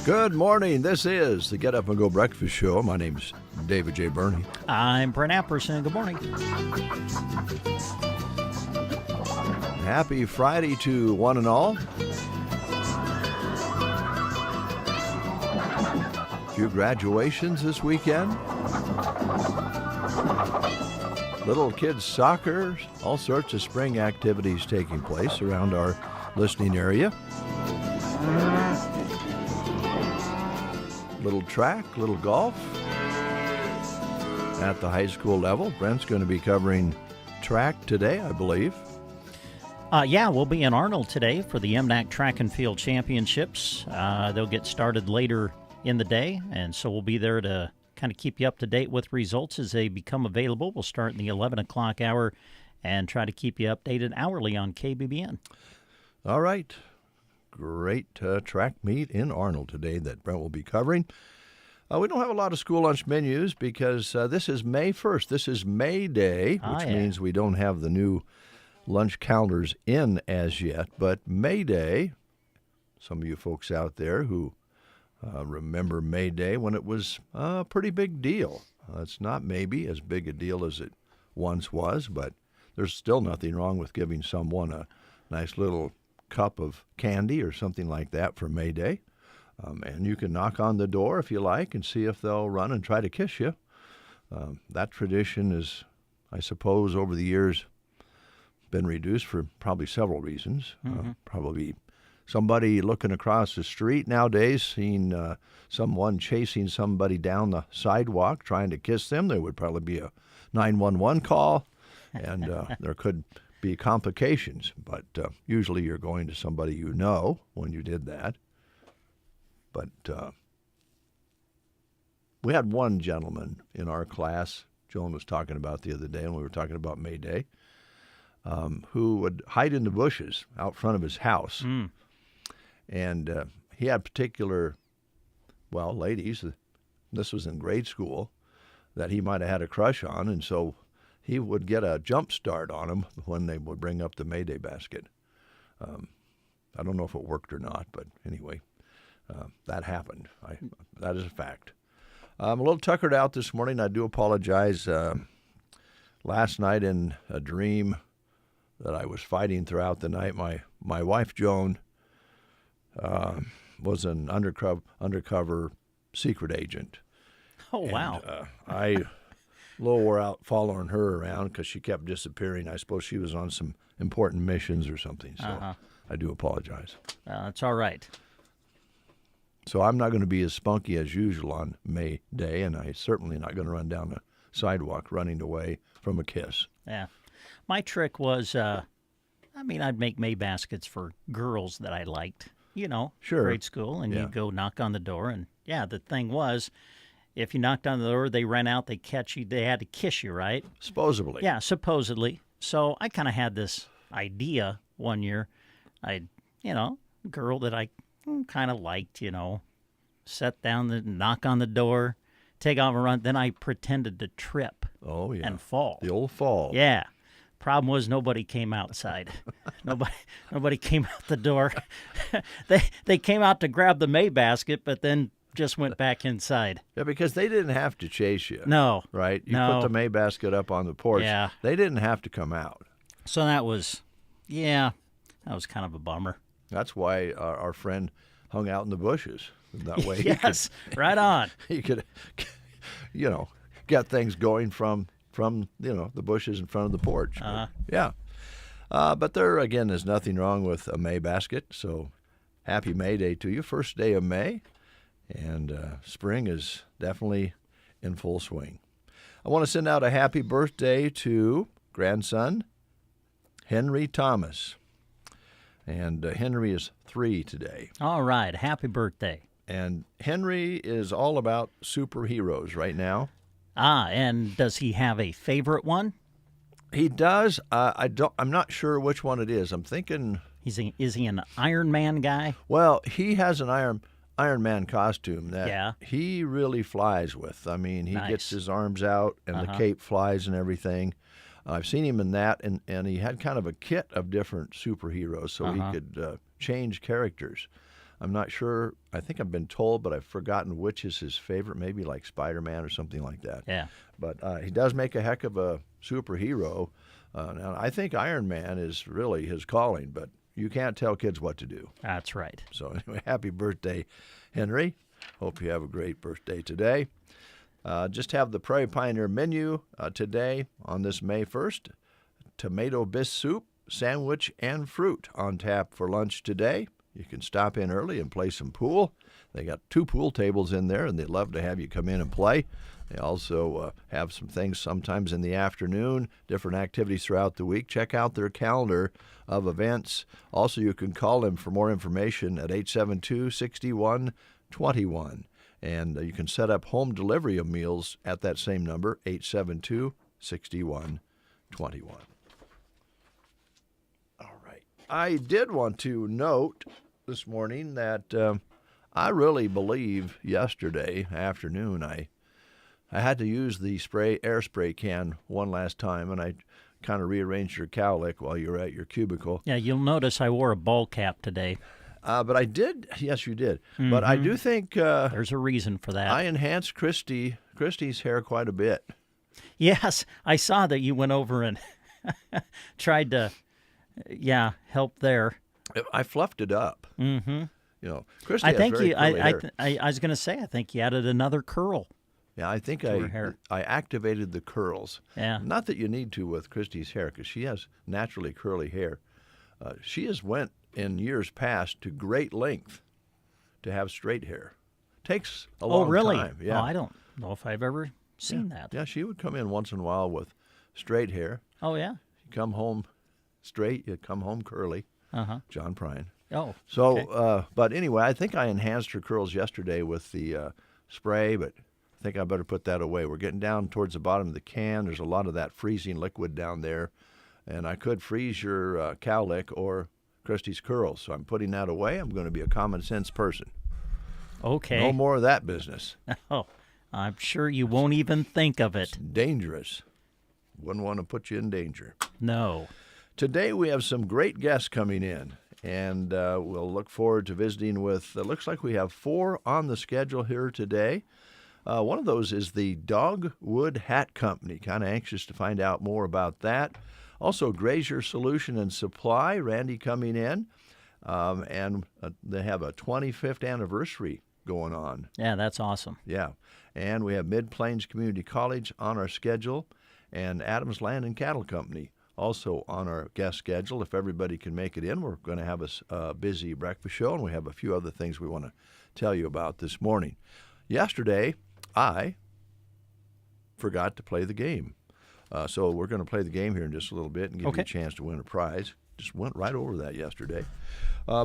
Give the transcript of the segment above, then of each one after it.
Good morning. This is the Get Up and Go Breakfast Show. My name's David J. Burney. I'm Brent Apperson. Good morning. Happy Friday to one and all. A few graduations this weekend. Little kids soccer, all sorts of spring activities taking place around our listening area. Little track, little golf at the high school level. Brent's going to be covering track today, I believe. Yeah, we'll be in Arnold today for the MNAC Track and Field Championships. They'll get started later in the day, and so we'll be there to kind of keep you up to date with results as they become available. We'll start in the 11 o'clock hour and try to keep you updated hourly on KBBN. All right. Great track meet in Arnold today that Brent will be covering. We don't have a lot of school lunch menus because this is May 1st. This is May Day, which means we don't have the new lunch calendars in as yet. But May Day, some of you folks out there who remember May Day when it was a pretty big deal. It's not maybe as big a deal as it once was, but there's still nothing wrong with giving someone a nice little cup of candy or something like that for May Day. And you can knock on the door if you like and see if they'll run and try to kiss you. That tradition is, I suppose, over the years been reduced for probably several reasons. Probably somebody looking across the street nowadays, seeing someone chasing somebody down the sidewalk trying to kiss them. There would probably be a 911 call, and there could be complications, but usually you're going to somebody you know when you did that. But we had one gentleman in our class, Joan was talking about the other day, and we were talking about May Day, who would hide in the bushes out front of his house. And he had particular, ladies, this was in grade school, that he might have had a crush on, and so he would get a jump start on them when they would bring up the May Day basket. I don't know if it worked or not, but anyway, that happened. That is a fact. I'm a little tuckered out this morning. I do apologize. Last night in a dream that I was fighting throughout the night, my wife, Joan, was an undercover secret agent. Oh, wow. And, a little wore out following her around because she kept disappearing. I suppose she was on some important missions or something, so I do apologize. That's all right. So I'm not going to be as spunky as usual on May Day, and I'm certainly not going to run down the sidewalk running away from a kiss. Yeah. My trick was, I'd make May baskets for girls that I liked, Sure. grade school, and you'd go knock on the door, and the thing was, if you knocked on the door, they ran out, they catch you, they had to kiss you, right? Supposedly. Yeah, supposedly. So I kind of had this idea one year. Girl that I kind of liked, set down, knock on the door, take off and run. Then I pretended to trip and fall. The old fall. Yeah. Problem was nobody came outside. Nobody came out the door. They came out to grab the May basket, but then just went back inside. Yeah, because they didn't have to chase you. No. Right? You put the May basket up on the porch. Yeah. They didn't have to come out. So that was kind of a bummer. That's why our friend hung out in the bushes. That way yes, right on. He could, get things going from the bushes in front of the porch. But there, again, is nothing wrong with a May basket. So happy May Day to you. First day of May. And spring is definitely in full swing. I want to send out a happy birthday to grandson Henry Thomas. And Henry is 3 today. All right. Happy birthday. And Henry is all about superheroes right now. And does he have a favorite one? He does. I'm not sure which one it is. I'm thinking. Is he an Iron Man guy? Well, he has an Iron Man costume that Yeah. he really flies with. I mean, he Nice. gets his arms out and the cape flies and everything. I've seen him in that, and he had kind of a kit of different superheroes so he could change characters. I'm not sure. I think I've been told, but I've forgotten which is his favorite. Maybe like Spider-Man or something like that. Yeah. But he does make a heck of a superhero. Now, I think Iron Man is really his calling, but you can't tell kids what to do. That's right. So anyway, happy birthday, Henry. Hope you have a great birthday today. Just have the Prairie Pioneer menu today on this May 1st. Tomato bisque soup, sandwich, and fruit on tap for lunch today. You can stop in early and play some pool. They got 2 pool tables in there, and they'd love to have you come in and play. They also have some things sometimes in the afternoon, different activities throughout the week. Check out their calendar of events. Also, you can call them for more information at 872-6121. And you can set up home delivery of meals at that same number, 872-6121. All right. I did want to note this morning that I really believe yesterday afternoon I had to use the air spray can one last time, and I kind of rearranged your cowlick while you were at your cubicle. Yeah, you'll notice I wore a ball cap today. But I did, yes, you did. Mm-hmm. But I do think there's a reason for that. I enhanced Christy's hair quite a bit. Yes, I saw that you went over and tried to, help there. I fluffed it up. Mm-hmm. Christy has very curly hair. I was going to say, I think you added another curl. Yeah, I think I activated the curls. Yeah. Not that you need to with Christy's hair, because she has naturally curly hair. She has went in years past to great length to have straight hair. Takes a long time. Yeah. Oh, I don't know if I've ever seen that. Yeah, she would come in once in a while with straight hair. Oh, yeah? You come home straight, you come home curly. Uh-huh. John Prine. Oh, so, okay. But anyway, I think I enhanced her curls yesterday with the spray, but I think I better put that away. We're getting down towards the bottom of the can. There's a lot of that freezing liquid down there, and I could freeze your cowlick or Christy's curls, so I'm putting that away. I'm going to be a common sense person. Okay. No more of that business. Oh, I'm sure you won't even think of it. It's dangerous. Wouldn't want to put you in danger. No. Today we have some great guests coming in, and we'll look forward to visiting with, it looks like we have 4 on the schedule here today. One of those is the Dogwood Hat Company. Kind of anxious to find out more about that. Also, Grazier Solution and Supply, Randy coming in, and they have a 25th anniversary going on. Yeah, that's awesome. Yeah, and we have Mid-Plains Community College on our schedule, and Adams Land and Cattle Company also on our guest schedule. If everybody can make it in, we're going to have a busy breakfast show, and we have a few other things we want to tell you about this morning. Yesterday, I forgot to play the game. So we're going to play the game here in just a little bit and give you a chance to win a prize. Just went right over that yesterday.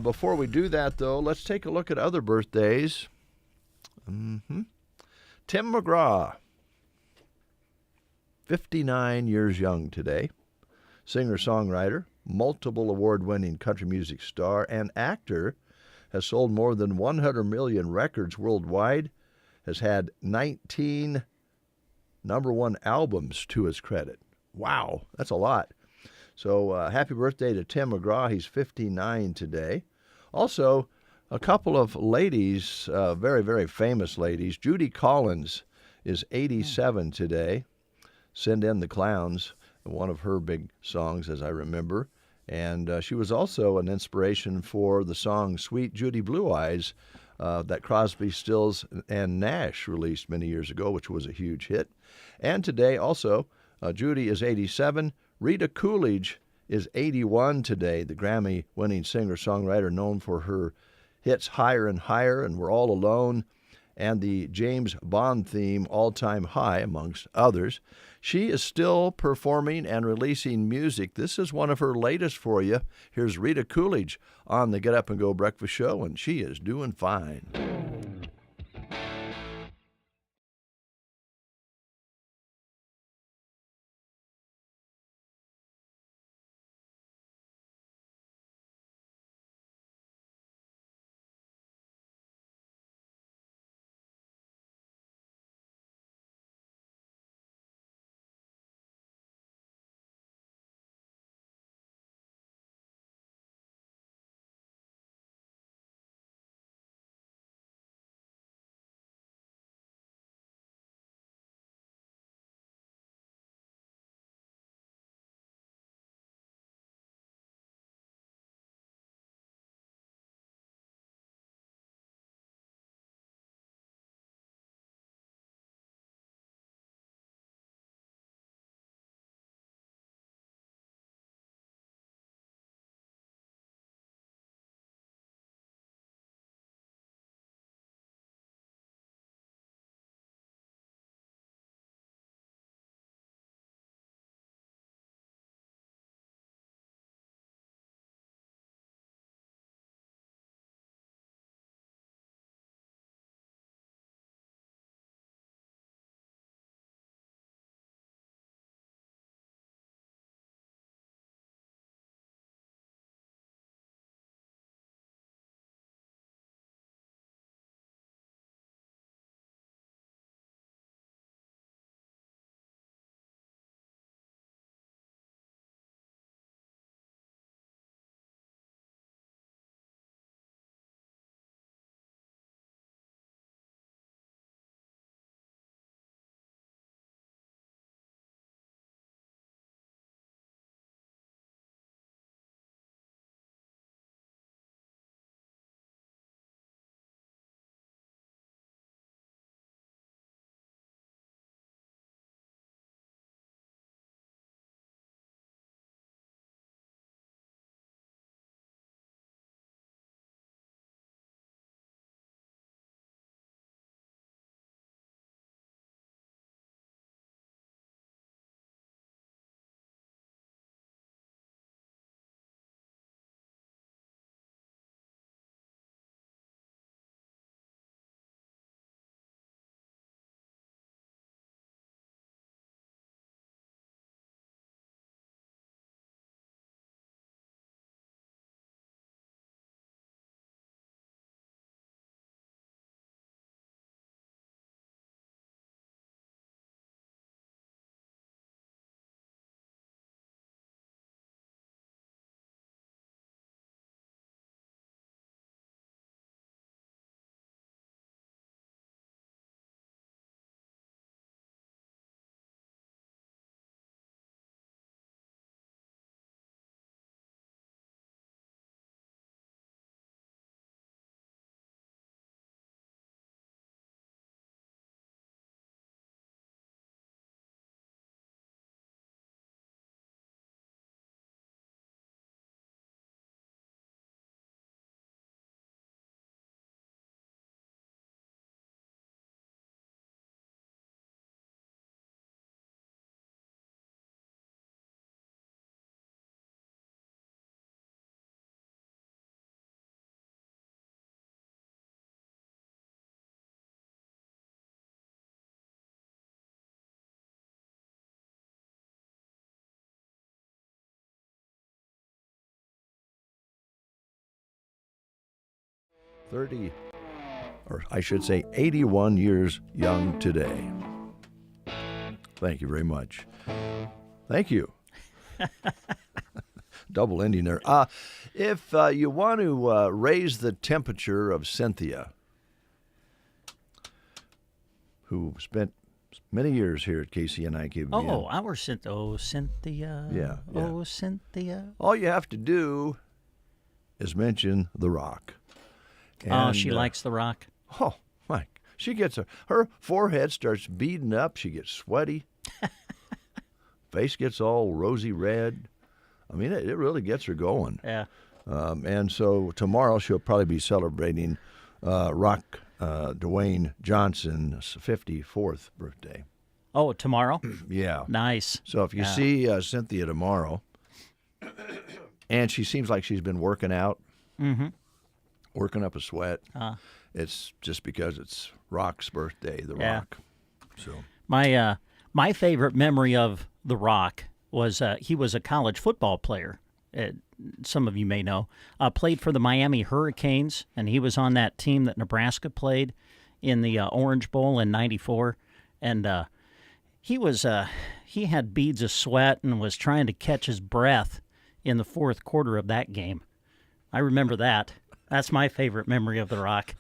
Before we do that, though, let's take a look at other birthdays. Tim McGraw, 59 years young today. Singer-songwriter, multiple award-winning country music star, and actor, has sold more than 100 million records worldwide, has had 19 number 1 albums to his credit. Wow, that's a lot. So happy birthday to Tim McGraw. He's 59 today. Also, a couple of ladies, very, very famous ladies. Judy Collins is 87 today. Send in the Clowns, one of her big songs, as I remember. And she was also an inspiration for the song Sweet Judy Blue Eyes that Crosby, Stills, and Nash released many years ago, which was a huge hit. And today also, Judy is 87. Rita Coolidge is 81 today, the Grammy-winning singer-songwriter known for her hits Higher and Higher and We're All Alone and the James Bond theme All Time High, amongst others. She is still performing and releasing music. This is one of her latest for you. Here's Rita Coolidge on the Get Up and Go Breakfast Show, and she is doing fine. 30, or I should say 81 years young today. Thank you very much. Thank you. Double ending there. If you want to raise the temperature of Cynthia, who spent many years here at KCNI, KBBN. Oh, our Cynthia. Oh, Cynthia. Yeah. Oh, Cynthia. All you have to do is mention The Rock. And, she likes The Rock. Oh, my. She gets her forehead starts beading up. She gets sweaty. Face gets all rosy red. I mean, it really gets her going. Yeah. And so tomorrow she'll probably be celebrating Rock Dwayne Johnson's 54th birthday. Oh, tomorrow? Yeah. Nice. So if you see Cynthia tomorrow, and she seems like she's been working out, working up a sweat, it's just because it's Rock's birthday, The Rock. So my favorite memory of The Rock was he was a college football player. Some of you may know. Played for the Miami Hurricanes, and he was on that team that Nebraska played in the Orange Bowl in '94. And he had beads of sweat and was trying to catch his breath in the fourth quarter of that game. I remember that. That's my favorite memory of The Rock.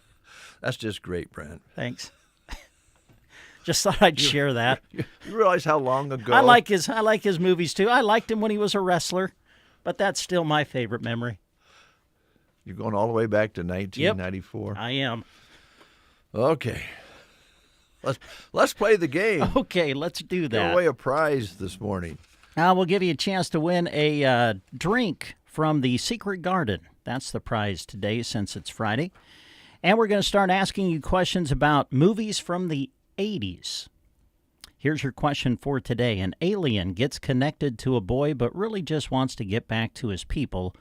That's just great, Brent. Thanks. Just thought I'd share that. You realize how long ago? I like his movies too. I liked him when he was a wrestler, but that's still my favorite memory. You're going all the way back to 1994. Yep, I am. Okay. Let's play the game. Okay, let's do that. Give away a prize this morning. We'll give you a chance to win a drink from the Secret Garden. That's the prize today since it's Friday. And we're going to start asking you questions about movies from the 80s. Here's your question for today. An alien gets connected to a boy but really just wants to get back to his people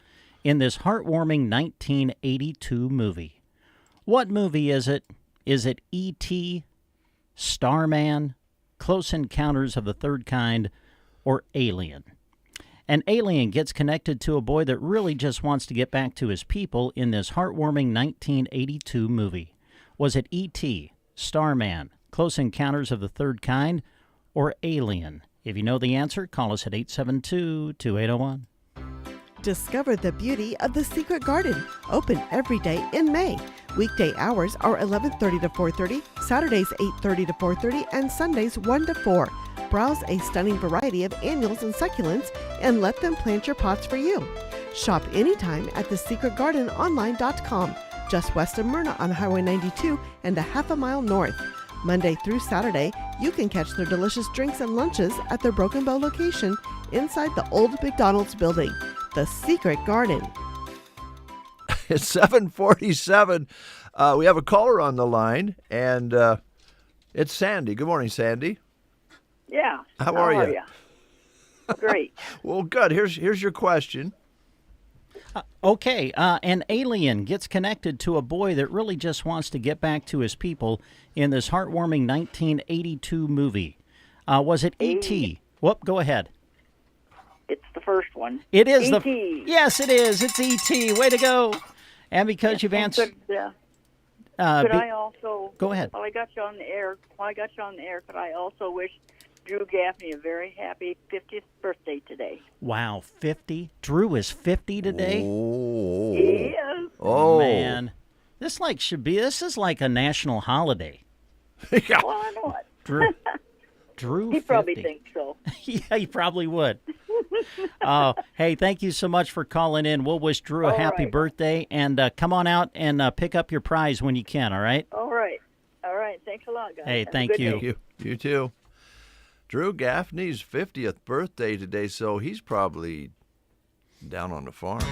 in this heartwarming 1982 movie. What movie is it? Is it E.T., Starman, Close Encounters of the Third Kind, or Alien? An alien gets connected to a boy that really just wants to get back to his people in this heartwarming 1982 movie. Was it E.T., Starman, Close Encounters of the Third Kind, or Alien? If you know the answer, call us at 872-2801. Discover the beauty of the Secret Garden, open every day in May. Weekday hours are 11:30 to 4:30, Saturdays 8:30 to 4:30, and Sundays 1 to 4. Browse a stunning variety of annuals and succulents and let them plant your pots for you. Shop anytime at thesecretgardenonline.com, just west of Myrna on Highway 92 and a half a mile north. Monday through Saturday, you can catch their delicious drinks and lunches at their Broken Bow location inside the old McDonald's building. The Secret Garden. It's 7:47. We have a caller on the line, and it's Sandy. Good morning, Sandy. Yeah. How are you? Great. Well, good. Here's your question. Okay, an alien gets connected to a boy that really just wants to get back to his people in this heartwarming 1982 movie. Was it E.T.? Whoop, go ahead. It's the first one. It is E.T. Yes, it is. It's E.T. Way to go. And because you've answered... Could I also... Go ahead. While I got you on the air, could I also wish Drew Gaffney a very happy 50th birthday today? Wow, 50? Drew is 50 today? Oh. He is. Oh. Man. This is like a national holiday. Yeah. Well, I know it. Drew He 50. probably thinks so. Yeah, he probably would. Hey, thank you so much for calling in. We'll wish Drew a All happy right. birthday, and come on out and pick up your prize when you can, all right? All right. All right. Thanks a lot, guys. Hey, Have a thank good you. day. Thank you. You too. Drew Gaffney's 50th birthday today, so he's probably down on the farm.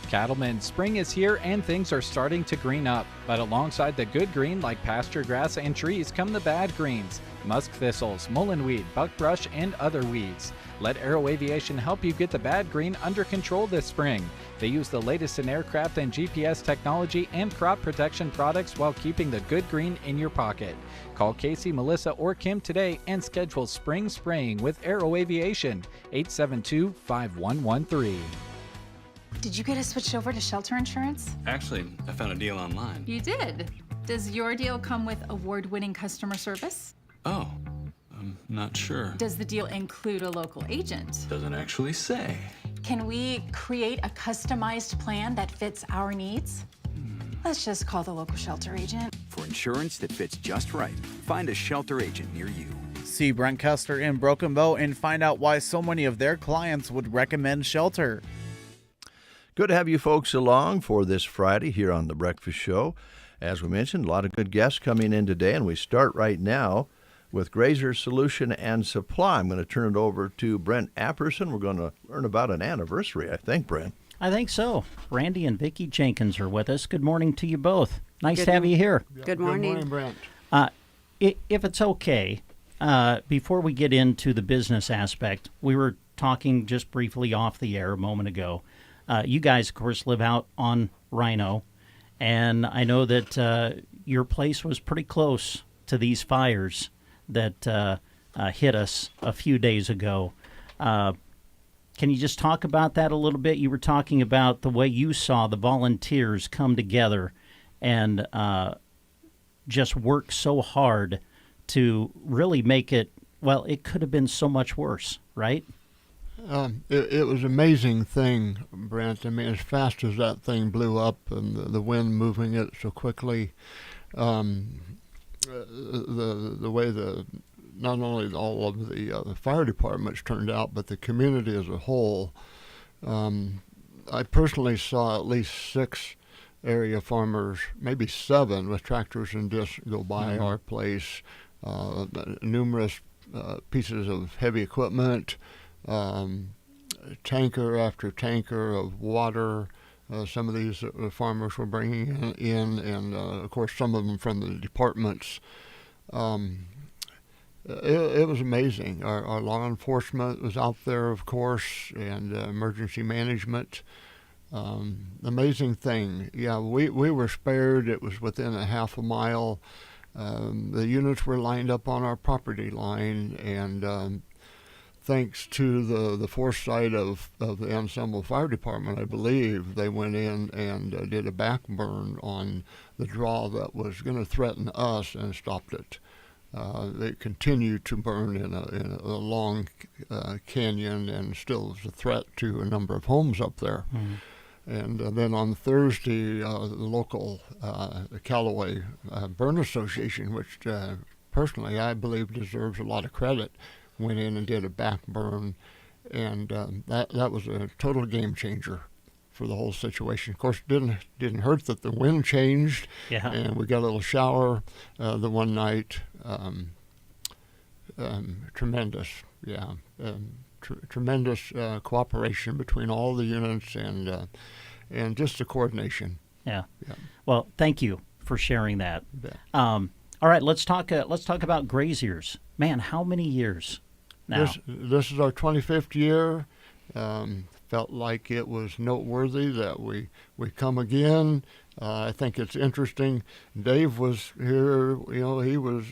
Cattlemen, spring is here and things are starting to green up. But alongside the good green like pasture grass and trees come the bad greens, musk thistles, mullenweed, buckbrush, and other weeds. Let Aero Aviation help you get the bad green under control this spring. They use the latest in aircraft and GPS technology and crop protection products while keeping the good green in your pocket. Call Casey, Melissa, or Kim today and schedule spring spraying with Aero Aviation, 872-5113. Did you get us switched over to shelter insurance? Actually, I found a deal online. You did. Does your deal come with award-winning customer service? Oh, I'm not sure. Does the deal include a local agent? Doesn't actually say. Can we create a customized plan that fits our needs? Let's just call the local shelter agent. For insurance that fits just right, find a shelter agent near you. See Brent Kester in Broken Bow and find out why so many of their clients would recommend shelter. Good to have you folks along for this Friday here on The Breakfast Show. As we mentioned, a lot of good guests coming in today, and we start right now with Grazer Solution and Supply. I'm going to turn it over to Brent Apperson. We're going to learn about an anniversary, I think, Brent. I think so. Randy and Vicki Jenkins are with us. Good morning to you both. Nice to have you here. Good morning. Good morning, Brent. If it's okay, before we get into the business aspect, we were talking just briefly off the air a moment ago. You guys, of course, live out on Rhino, and I know that your place was pretty close to these fires that hit us a few days ago. Can you just talk about that a little bit? You were talking about the way you saw the volunteers come together and just work so hard to really make it, well, it could have been so much worse, right? It was an amazing thing, Brent. I mean, as fast as that thing blew up and the wind moving it so quickly, the way not only all of the fire departments turned out, but the community as a whole. I personally saw at least 6 area farmers, maybe 7, with tractors and discs go by our place. Numerous pieces of heavy equipment. Tanker after tanker of water. Some of these farmers were bringing in and of course some of them from the departments. It was amazing. Our law enforcement was out there, of course, and emergency management. Amazing thing. Yeah, we were spared. It was within a half a mile. The units were lined up on our property line, and thanks to the foresight of the Ensemble Fire Department, I believe, they went in and did a back burn on the draw that was going to threaten us and stopped it. They continued to burn in a long canyon and still is a threat to a number of homes up there. Mm-hmm. And then on Thursday, the local Callaway Burn Association, which personally I believe deserves a lot of credit, went in and did a back burn, and that was a total game changer for the whole situation. Of course, didn't hurt that the wind changed, and we got a little shower the one night. Tremendous, tremendous cooperation between all the units and just the coordination. Yeah. Well, thank you for sharing that. Yeah. All right, let's talk about graziers. Man, how many years now? This is our 25th year. Felt like it was noteworthy that we come again. I think it's interesting. Dave was here. He was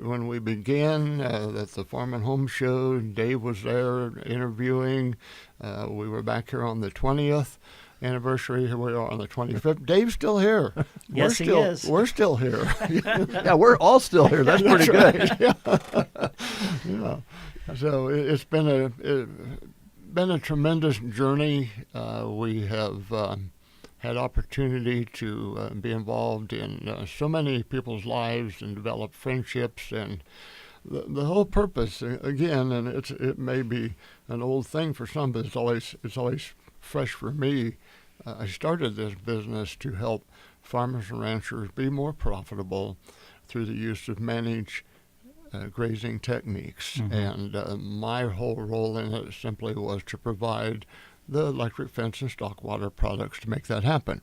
when we began at the Farm and Home Show. Dave was there interviewing. We were back here on the 20th anniversary. Here we are on the 25th. Dave's still here. Yes, he is. We're still here. Yeah, we're all still here. That's pretty good. Right. Yeah. So it's been a tremendous journey. We have had opportunity to be involved in so many people's lives and develop friendships, and the whole purpose again, and it may be an old thing for some, but it's always fresh for me. I started this business to help farmers and ranchers be more profitable through the use of managed grazing techniques. Mm-hmm. And my whole role in it simply was to provide the electric fence and stock water products to make that happen.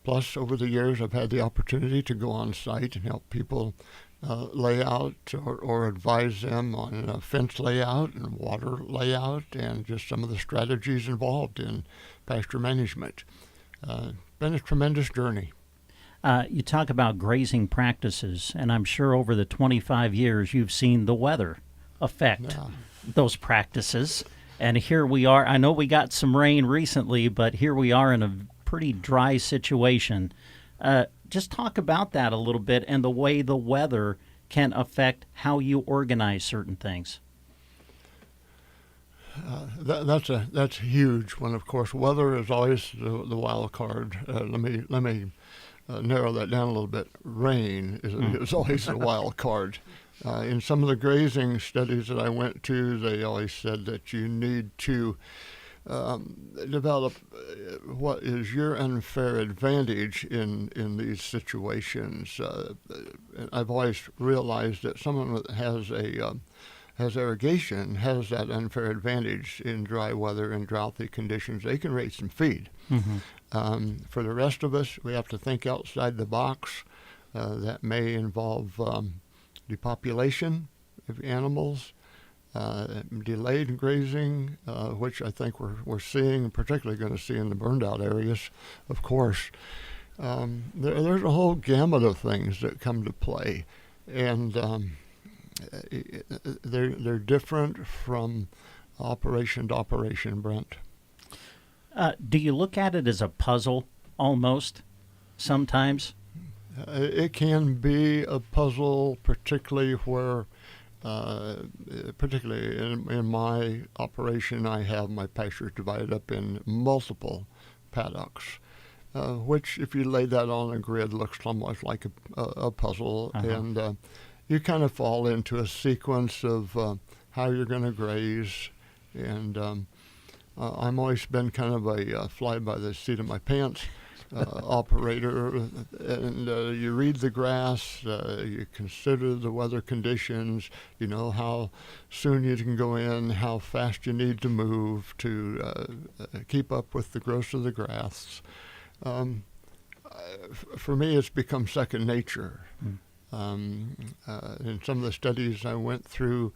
Plus, over the years, I've had the opportunity to go on site and help people lay out or advise them on fence layout and water layout and just some of the strategies involved in pasture management. Been a tremendous journey. You talk about grazing practices, and I'm sure over the 25 years you've seen the weather affect those practices. And here we are. I know we got some rain recently, but here we are in a pretty dry situation. Just talk about that a little bit and the way the weather can affect how you organize certain things. That's a huge one. Of course, weather is always the wild card. Let me narrow that down a little bit. Rain is always a wild card. In some of the grazing studies that I went to, they always said that you need to develop what is your unfair advantage in these situations. I've always realized that someone that has irrigation has that unfair advantage in dry weather and droughty conditions. They can raise some feed. For the rest of us, we have to think outside the box. That may involve depopulation of animals, delayed grazing, which I think we're seeing, particularly going to see in the burned out areas, of course. There's a whole gamut of things that come to play, and they're different from operation to operation, Brent. Do you look at it as a puzzle almost sometimes? It can be a puzzle, particularly where, particularly in my operation, I have my pastures divided up in multiple paddocks, which, if you lay that on a grid, looks somewhat like a puzzle. And you kind of fall into a sequence of how you're going to graze. And I've always been kind of a fly by the seat of my pants operator, and you read the grass, you consider the weather conditions, you know how soon you can go in, how fast you need to move to keep up with the growth of the grass. For me, it's become second nature. In some of the studies I went through,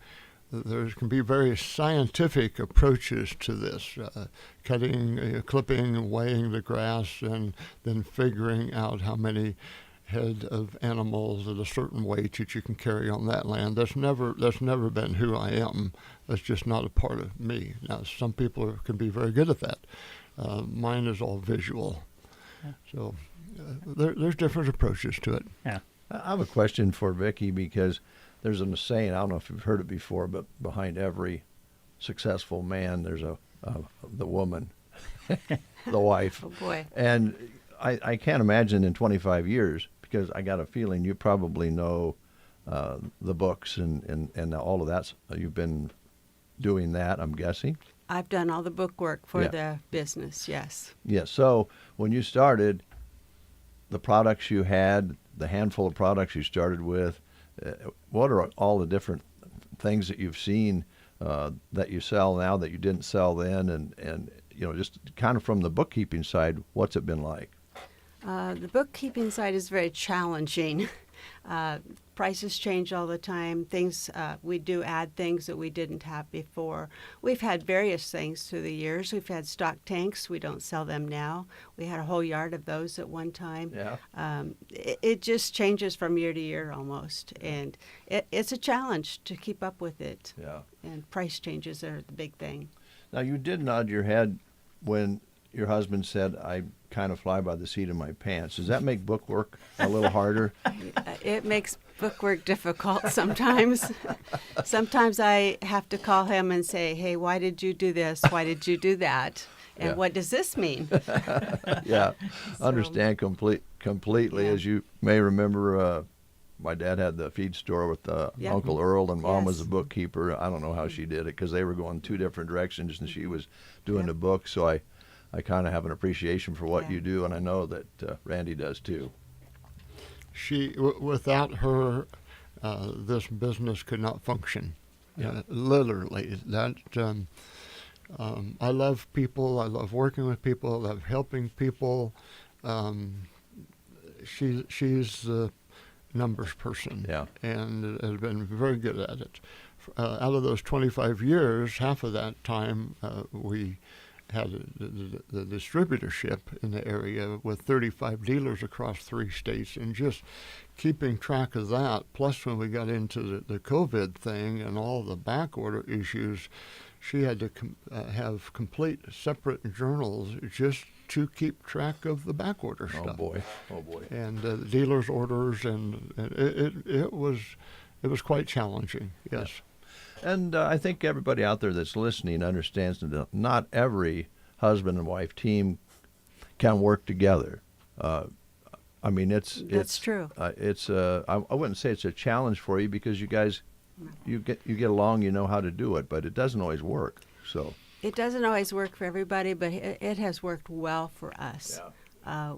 there can be very scientific approaches to this, cutting, clipping, weighing the grass, and then figuring out how many head of animals at a certain weight that you can carry on that land. That's never been who I am. That's just not a part of me. Now, some people can be very good at that. Mine is all visual. So there's different approaches to it. Yeah. I have a question for Vicki, because there's a saying, I don't know if you've heard it before, but behind every successful man, there's the woman, the wife. Oh, boy. And I can't imagine in 25 years, because I got a feeling you probably know the books and all of that. You've been doing that, I'm guessing? I've done all the book work for the business, yes. Yes. So when you started, the products you had, the handful of products you started with, what are all the different things that you've seen that you sell now that you didn't sell then, and you know, just kind of from the bookkeeping side, what's it been like? The bookkeeping side is very challenging. Prices change all the time. Things we do add things that we didn't have before. We've had various things through the years. We've had stock tanks. We don't sell them now. We had a whole yard of those at one time. Yeah. It just changes from year to year almost, and it's a challenge to keep up with it. Yeah. And price changes are the big thing. Now, you did nod your head when your husband said, I kind of fly by the seat of my pants. Does that make book work a little harder? It makes book work difficult sometimes. Sometimes I have to call him and say, hey, why did you do this? Why did you do that? And what does this mean? Yeah, understand completely. Yeah. As you may remember, my dad had the feed store with Uncle Earl, and Mom was the bookkeeper. I don't know how she did it, because they were going two different directions, and she was doing the book. So I kind of have an appreciation for what you do, and I know that Randy does too. Without her, this business could not function. Literally, that I love people. I love working with people. I love helping people. She's the numbers person, and has been very good at it. Out of those 25 years, half of that time we had the distributorship in the area with 35 dealers across 3 states, and just keeping track of that. Plus, when we got into the COVID thing and all the back order issues, she had to have complete separate journals just to keep track of the back order stuff. Oh boy! And the dealers' orders, and it was quite challenging. Yes. Yeah. And I think everybody out there that's listening understands that not every husband and wife team can work together. I mean, That's true. I wouldn't say it's a challenge for you, because you guys, you get along, you know how to do it, but it doesn't always work. So it doesn't always work for everybody, but it has worked well for us. Yeah.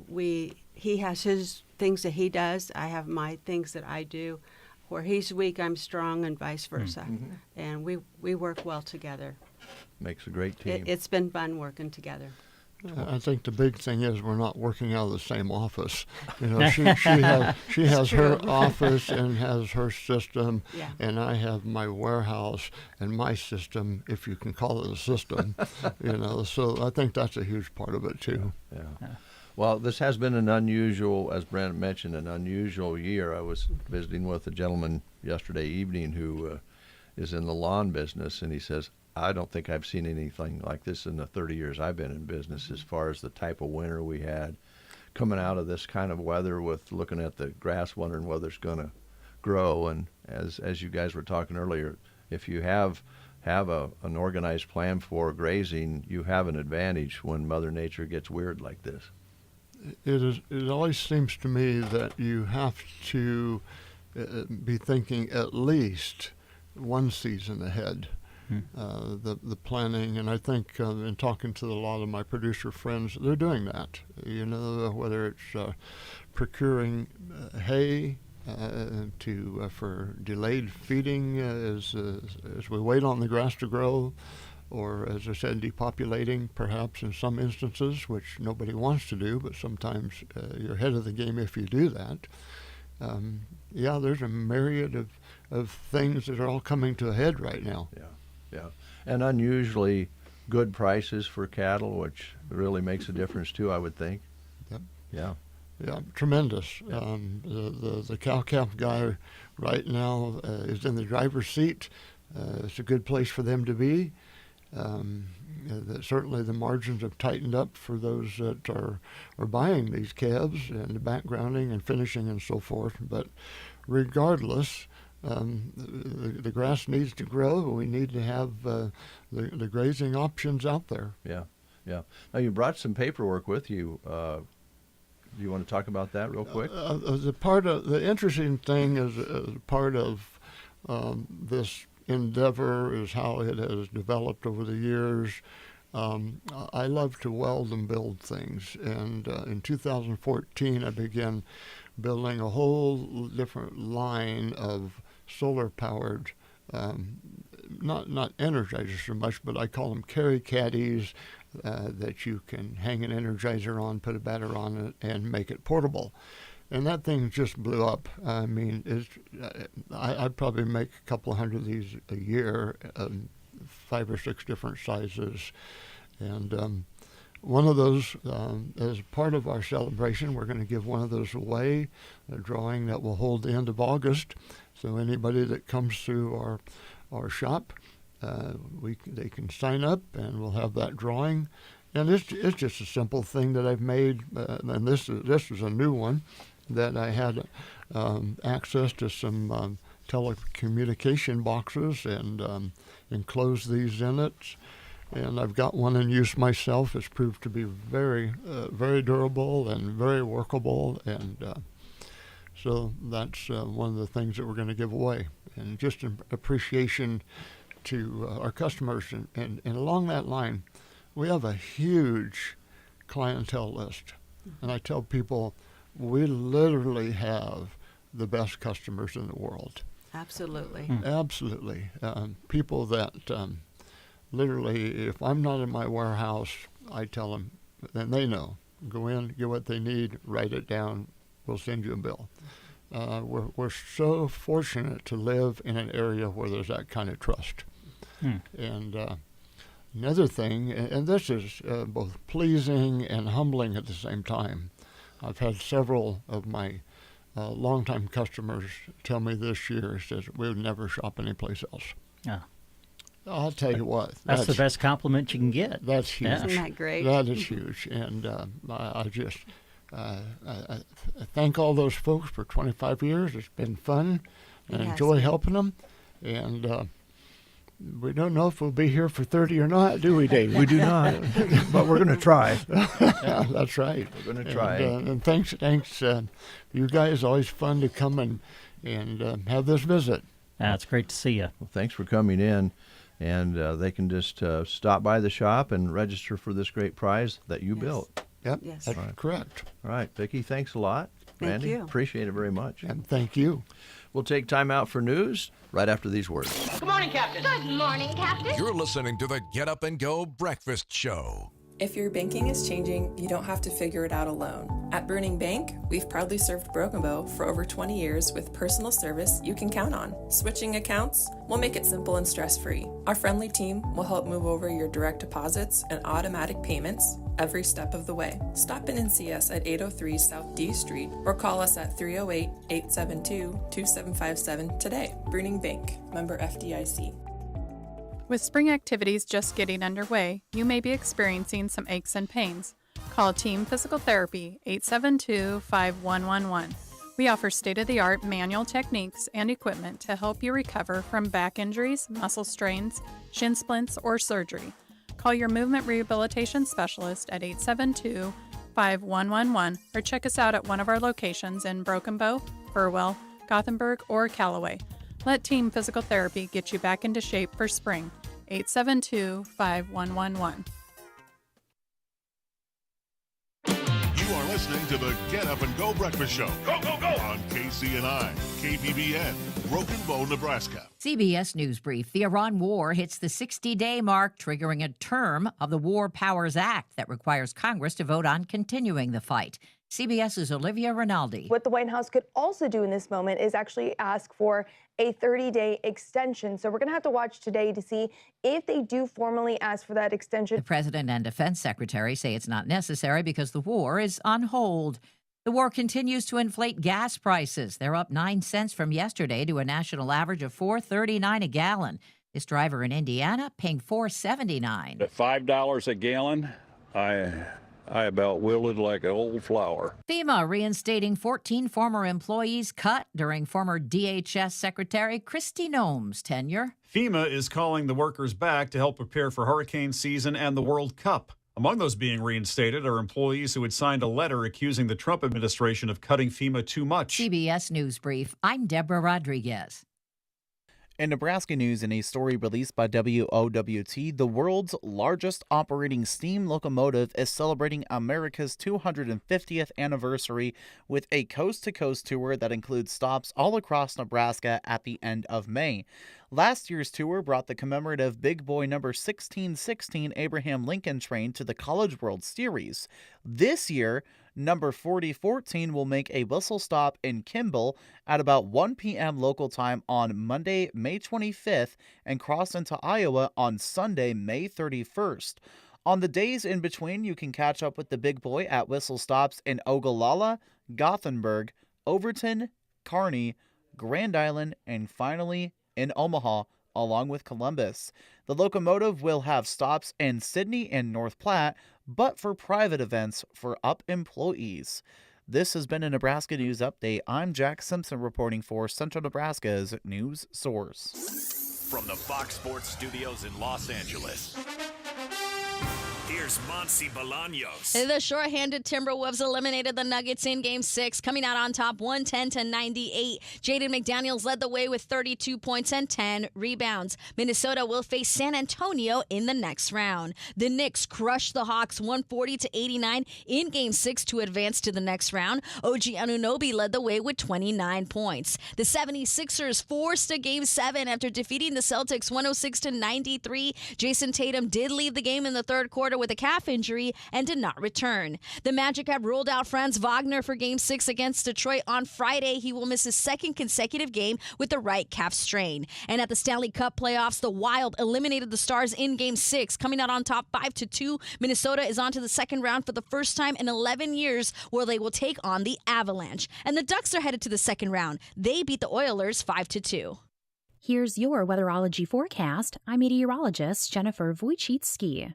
He has his things that he does. I have my things that I do. Where he's weak, I'm strong, and vice versa. Mm-hmm. And we work well together. Makes a great team. It's been fun working together. I think the big thing is we're not working out of the same office. You know, she has her office and has her system, and I have my warehouse and my system, if you can call it a system. You know, so I think that's a huge part of it too. Yeah. Well, this has been an unusual, as Brent mentioned, an unusual year. I was visiting with a gentleman yesterday evening who is in the lawn business, and he says, I don't think I've seen anything like this in the 30 years I've been in business, as far as the type of winter we had coming out of this kind of weather, with looking at the grass, wondering whether it's going to grow. And as you guys were talking earlier, if you have an organized plan for grazing, you have an advantage when Mother Nature gets weird like this. It always seems to me that you have to be thinking at least one season ahead. The planning, and I think in talking to a lot of my producer friends, they're doing that. You know, whether it's procuring hay for delayed feeding as we wait on the grass to grow, or, as I said, depopulating perhaps in some instances, which nobody wants to do, but sometimes you're ahead of the game if you do that. There's a myriad of things that are all coming to a head right now. Yeah, and unusually good prices for cattle, which really makes a difference too, I would think. Yeah, tremendous. Yeah. The cow-calf guy right now is in the driver's seat. It's a good place for them to be. Certainly the margins have tightened up for those that are buying these calves, and the backgrounding and finishing and so forth. But regardless, the grass needs to grow. We need to have the grazing options out there. Yeah. Now, you brought some paperwork with you. Do you want to talk about that real quick? The interesting thing is part of this endeavor is how it has developed over the years. I love to weld and build things, and in 2014 I began building a whole different line of solar-powered, not energizers so much, but I call them carry caddies that you can hang an energizer on, put a battery on it, and make it portable. And that thing just blew up. I mean, I'd probably make a couple hundred of these a year, 5 or 6 different sizes. And one of those, as part of our celebration, we're going to give one of those away, a drawing that will hold the end of August. So anybody that comes through our shop, they can sign up, and we'll have that drawing. And it's just a simple thing that I've made, and this is a new one that I had access to some telecommunication boxes and enclosed these in it. And I've got one in use myself. It's proved to be very, very durable and very workable. And so that's one of the things that we're going to give away. And just an appreciation to our customers. And along that line, we have a huge clientele list. And I tell people, we literally have the best customers in the world. Absolutely. Absolutely. People that literally, if I'm not in my warehouse, I tell them, then they know. Go in, get what they need, write it down, we'll send you a bill. We're so fortunate to live in an area where there's that kind of trust. And another thing, and this is both pleasing and humbling at the same time, I've had several of my longtime customers tell me this year, says, we would never shop anyplace else. Yeah. I'll tell you what. That's the best compliment you can get. That's huge. Yeah. Isn't that great? That is huge. And I just I thank all those folks for 25 years. It's been fun. I enjoy helping them. And we don't know if we'll be here for 30 or not, do we, Dave? We do not, but we're going to try. Yeah, that's right. We're going to try. And thanks, you guys. Always fun to come and have this visit. It's great to see you. Well, thanks for coming in. And they can just stop by the shop and register for this great prize that you built. Yep, Yes. that's correct. All right, Vicki, thanks a lot. Thank Randy, you. appreciate it very much. And thank you. We'll take time out for news right after these words. Good morning, Captain. Good morning, Captain. You're listening to the Get Up and Go Breakfast Show. If your banking is changing, you don't have to figure it out alone. At Bruning Bank, we've proudly served Broken Bow for over 20 years with personal service you can count on. Switching accounts? We'll make it simple and stress-free. Our friendly team will help move over your direct deposits and automatic payments every step of the way. Stop in and see us at 803 South D Street or call us at 308-872-2757 today. Bruning Bank, member FDIC. With spring activities just getting underway, you may be experiencing some aches and pains. Call Team Physical Therapy 872-5111. We offer state-of-the-art manual techniques and equipment to help you recover from back injuries, muscle strains, shin splints, or surgery. Call your movement rehabilitation specialist at 872-5111 or check us out at one of our locations in Broken Bow, Burwell, Gothenburg, or Callaway. Let Team Physical Therapy get you back into shape for spring. 872-5111. You are listening to the Get Up and Go Breakfast Show. Go, go, go! On KCNI, KBBN, Broken Bow, Nebraska. CBS News Brief. The Iran war hits the 60-day mark, triggering a term of the War Powers Act that requires Congress to vote on continuing the fight. CBS's Olivia Rinaldi. What the White House could also do in this moment is actually ask for a 30-day extension. So we're going to have to watch today to see if they do formally ask for that extension. The President and Defense Secretary say it's not necessary because the war is on hold. The war continues to inflate gas prices. They're up 9 cents from yesterday to a national average of $4.39 a gallon. This driver in Indiana paying $4.79. At $5 a gallon, I about wilted like an old flower. FEMA reinstating 14 former employees cut during former DHS Secretary Kristi Noem's tenure. FEMA is calling the workers back to help prepare for hurricane season and the World Cup. Among those being reinstated are employees who had signed a letter accusing the Trump administration of cutting FEMA too much. CBS News Brief. I'm Deborah Rodriguez. In Nebraska news, in a story released by WOWT, the world's largest operating steam locomotive is celebrating America's 250th anniversary with a coast-to-coast tour that includes stops all across Nebraska at the end of May. Last year's tour brought the commemorative Big Boy number 1616 Abraham Lincoln train to the College World Series. This year, number 4014 will make a whistle stop in Kimball at about 1 p.m. local time on Monday, May 25th, and cross into Iowa on Sunday, May 31st. On the days in between, you can catch up with the Big Boy at whistle stops in Ogallala, Gothenburg, Overton, Kearney, Grand Island, and finally in Omaha, along with Columbus. The locomotive will have stops in Sidney and North Platte, but for private events for UP employees. This has been a Nebraska News Update. I'm Jack Simpson reporting for Central Nebraska's news source. From the Fox Sports Studios in Los Angeles, Here's Monty Bolaños. The short-handed Timberwolves eliminated the Nuggets in Game 6, coming out on top 110-98. Jaden McDaniels led the way with 32 points and 10 rebounds. Minnesota will face San Antonio in the next round. The Knicks crushed the Hawks 140-89 in Game 6 to advance to the next round. OG Anunoby led the way with 29 points. The 76ers forced a Game 7 after defeating the Celtics 106-93. Jason Tatum did leave the game in the third quarter with a calf injury and did not return. The Magic have ruled out Franz Wagner for Game 6 against Detroit on Friday. He will miss his second consecutive game with the right calf strain. And at the Stanley Cup playoffs, the Wild eliminated the Stars in Game 6, coming out on top 5-2. Minnesota is on to the second round for the first time in 11 years, where they will take on the Avalanche. And the Ducks are headed to the second round. They beat the Oilers 5-2. Here's your weatherology forecast. I'm meteorologist Jennifer Wojcicki.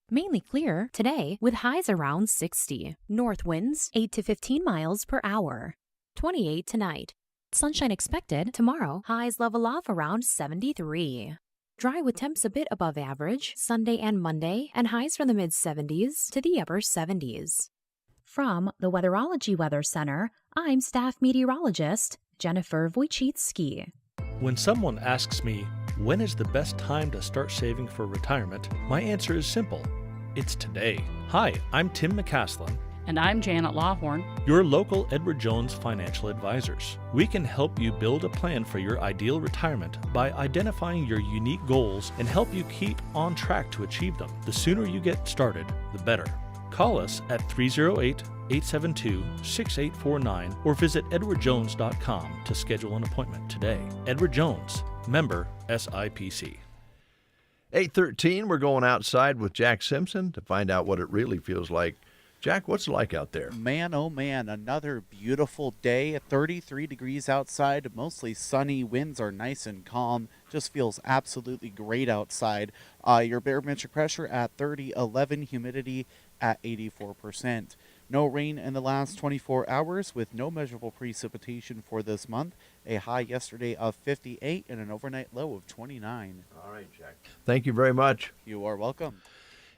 Mainly clear today with highs around 60. North winds 8 to 15 miles per hour. 28 tonight. Sunshine expected tomorrow. Highs level off around 73. Dry with temps a bit above average Sunday and Monday, and highs from the mid-70s to the upper 70s. From the Weatherology Weather Center, I'm staff meteorologist Jennifer Wojcicki. When someone asks me, when is the best time to start saving for retirement, my answer is simple. It's today. Hi, I'm Tim McCaslin. And I'm Janet Lawhorn, your local Edward Jones financial advisors. We can help you build a plan for your ideal retirement by identifying your unique goals and help you keep on track to achieve them. The sooner you get started, the better. Call us at 308-872-6849 or visit edwardjones.com to schedule an appointment today. Edward Jones, member SIPC. 8:13, we're going outside with Jack Simpson to find out what it really feels like. Jack, what's it like out there? Man, oh man, another beautiful day. At 33 degrees outside, mostly sunny. Winds are nice and calm. Just feels absolutely great outside. Your barometric pressure at 30.11, humidity at 84%. No rain in the last 24 hours with no measurable precipitation for this month. A high yesterday of 58 and an overnight low of 29. All right, Jack. Thank you very much. You are welcome.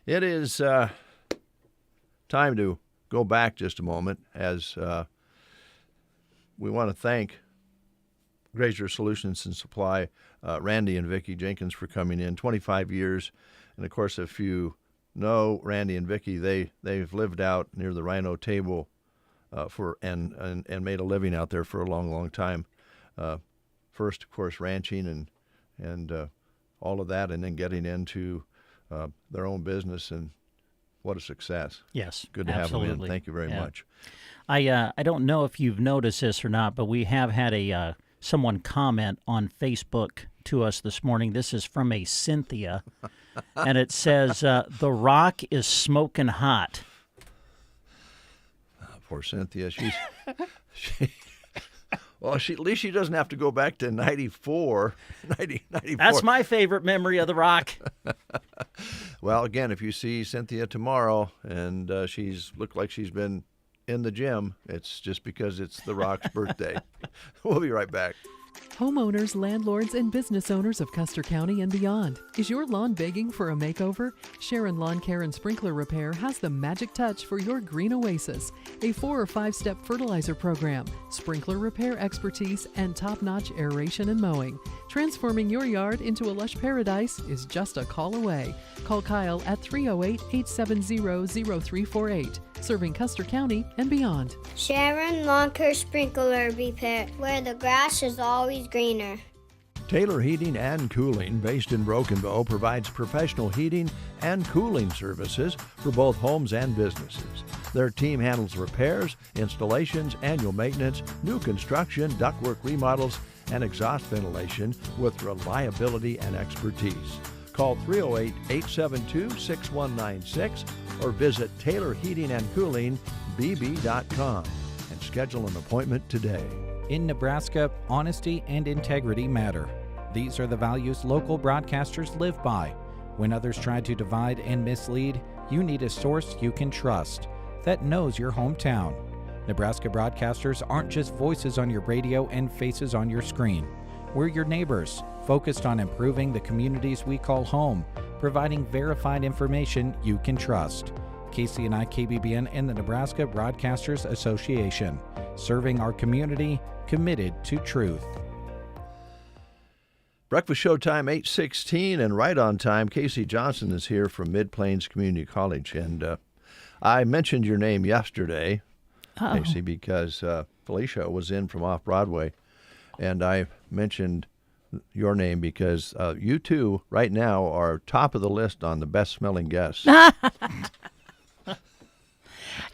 It is time to go back just a moment as we want to thank Grazer Solutions and Supply, Randy and Vicki Jenkins for coming in 25 years. And, of course, if you know Randy and Vicki, they've lived out near the Rhino Table and made a living out there for a long, long time. First, of course, ranching and all of that, and then getting into their own business, and what a success. Yes, good to absolutely. have them in. Thank you very much. I don't know if you've noticed this or not, but we have had someone comment on Facebook to us this morning. This is from a Cynthia, and it says, "The Rock is smoking hot." Poor Cynthia. Well, at least she doesn't have to go back to 94. That's my favorite memory of The Rock. Well, again, if you see Cynthia tomorrow and she's looked like she's been in the gym, it's just because it's The Rock's birthday. We'll be right back. Homeowners, landlords, and business owners of Custer County and beyond. Is your lawn begging for a makeover? Sharon Lawn Care and Sprinkler Repair has the magic touch for your green oasis. A 4 or 5-step fertilizer program, sprinkler repair expertise, and top-notch aeration and mowing. Transforming your yard into a lush paradise is just a call away. Call Kyle at 308-870-0348. Serving Custer County and beyond. Sharon Lawn Care Sprinkler Repair, where the grass is always greener. Taylor Heating and Cooling, based in Broken Bow, provides professional heating and cooling services for both homes and businesses. Their team handles repairs, installations, annual maintenance, new construction, ductwork remodels, and exhaust ventilation with reliability and expertise. Call 308-872-6196 or visit TaylorHeatingandCoolingBB.com and schedule an appointment today. In Nebraska, honesty and integrity matter. These are the values local broadcasters live by. When others try to divide and mislead, you need a source you can trust that knows your hometown. Nebraska broadcasters aren't just voices on your radio and faces on your screen. We're your neighbors, focused on improving the communities we call home, providing verified information you can trust. KCNI, KBBN, and the Nebraska Broadcasters Association, serving our community, committed to truth. Breakfast show time, 8:16, and right on time. Casey Johnson is here from Mid-Plains Community College, and I mentioned your name yesterday, Casey, because Felicia was in from off-Broadway, and I mentioned your name because you two right now are top of the list on the best-smelling guests.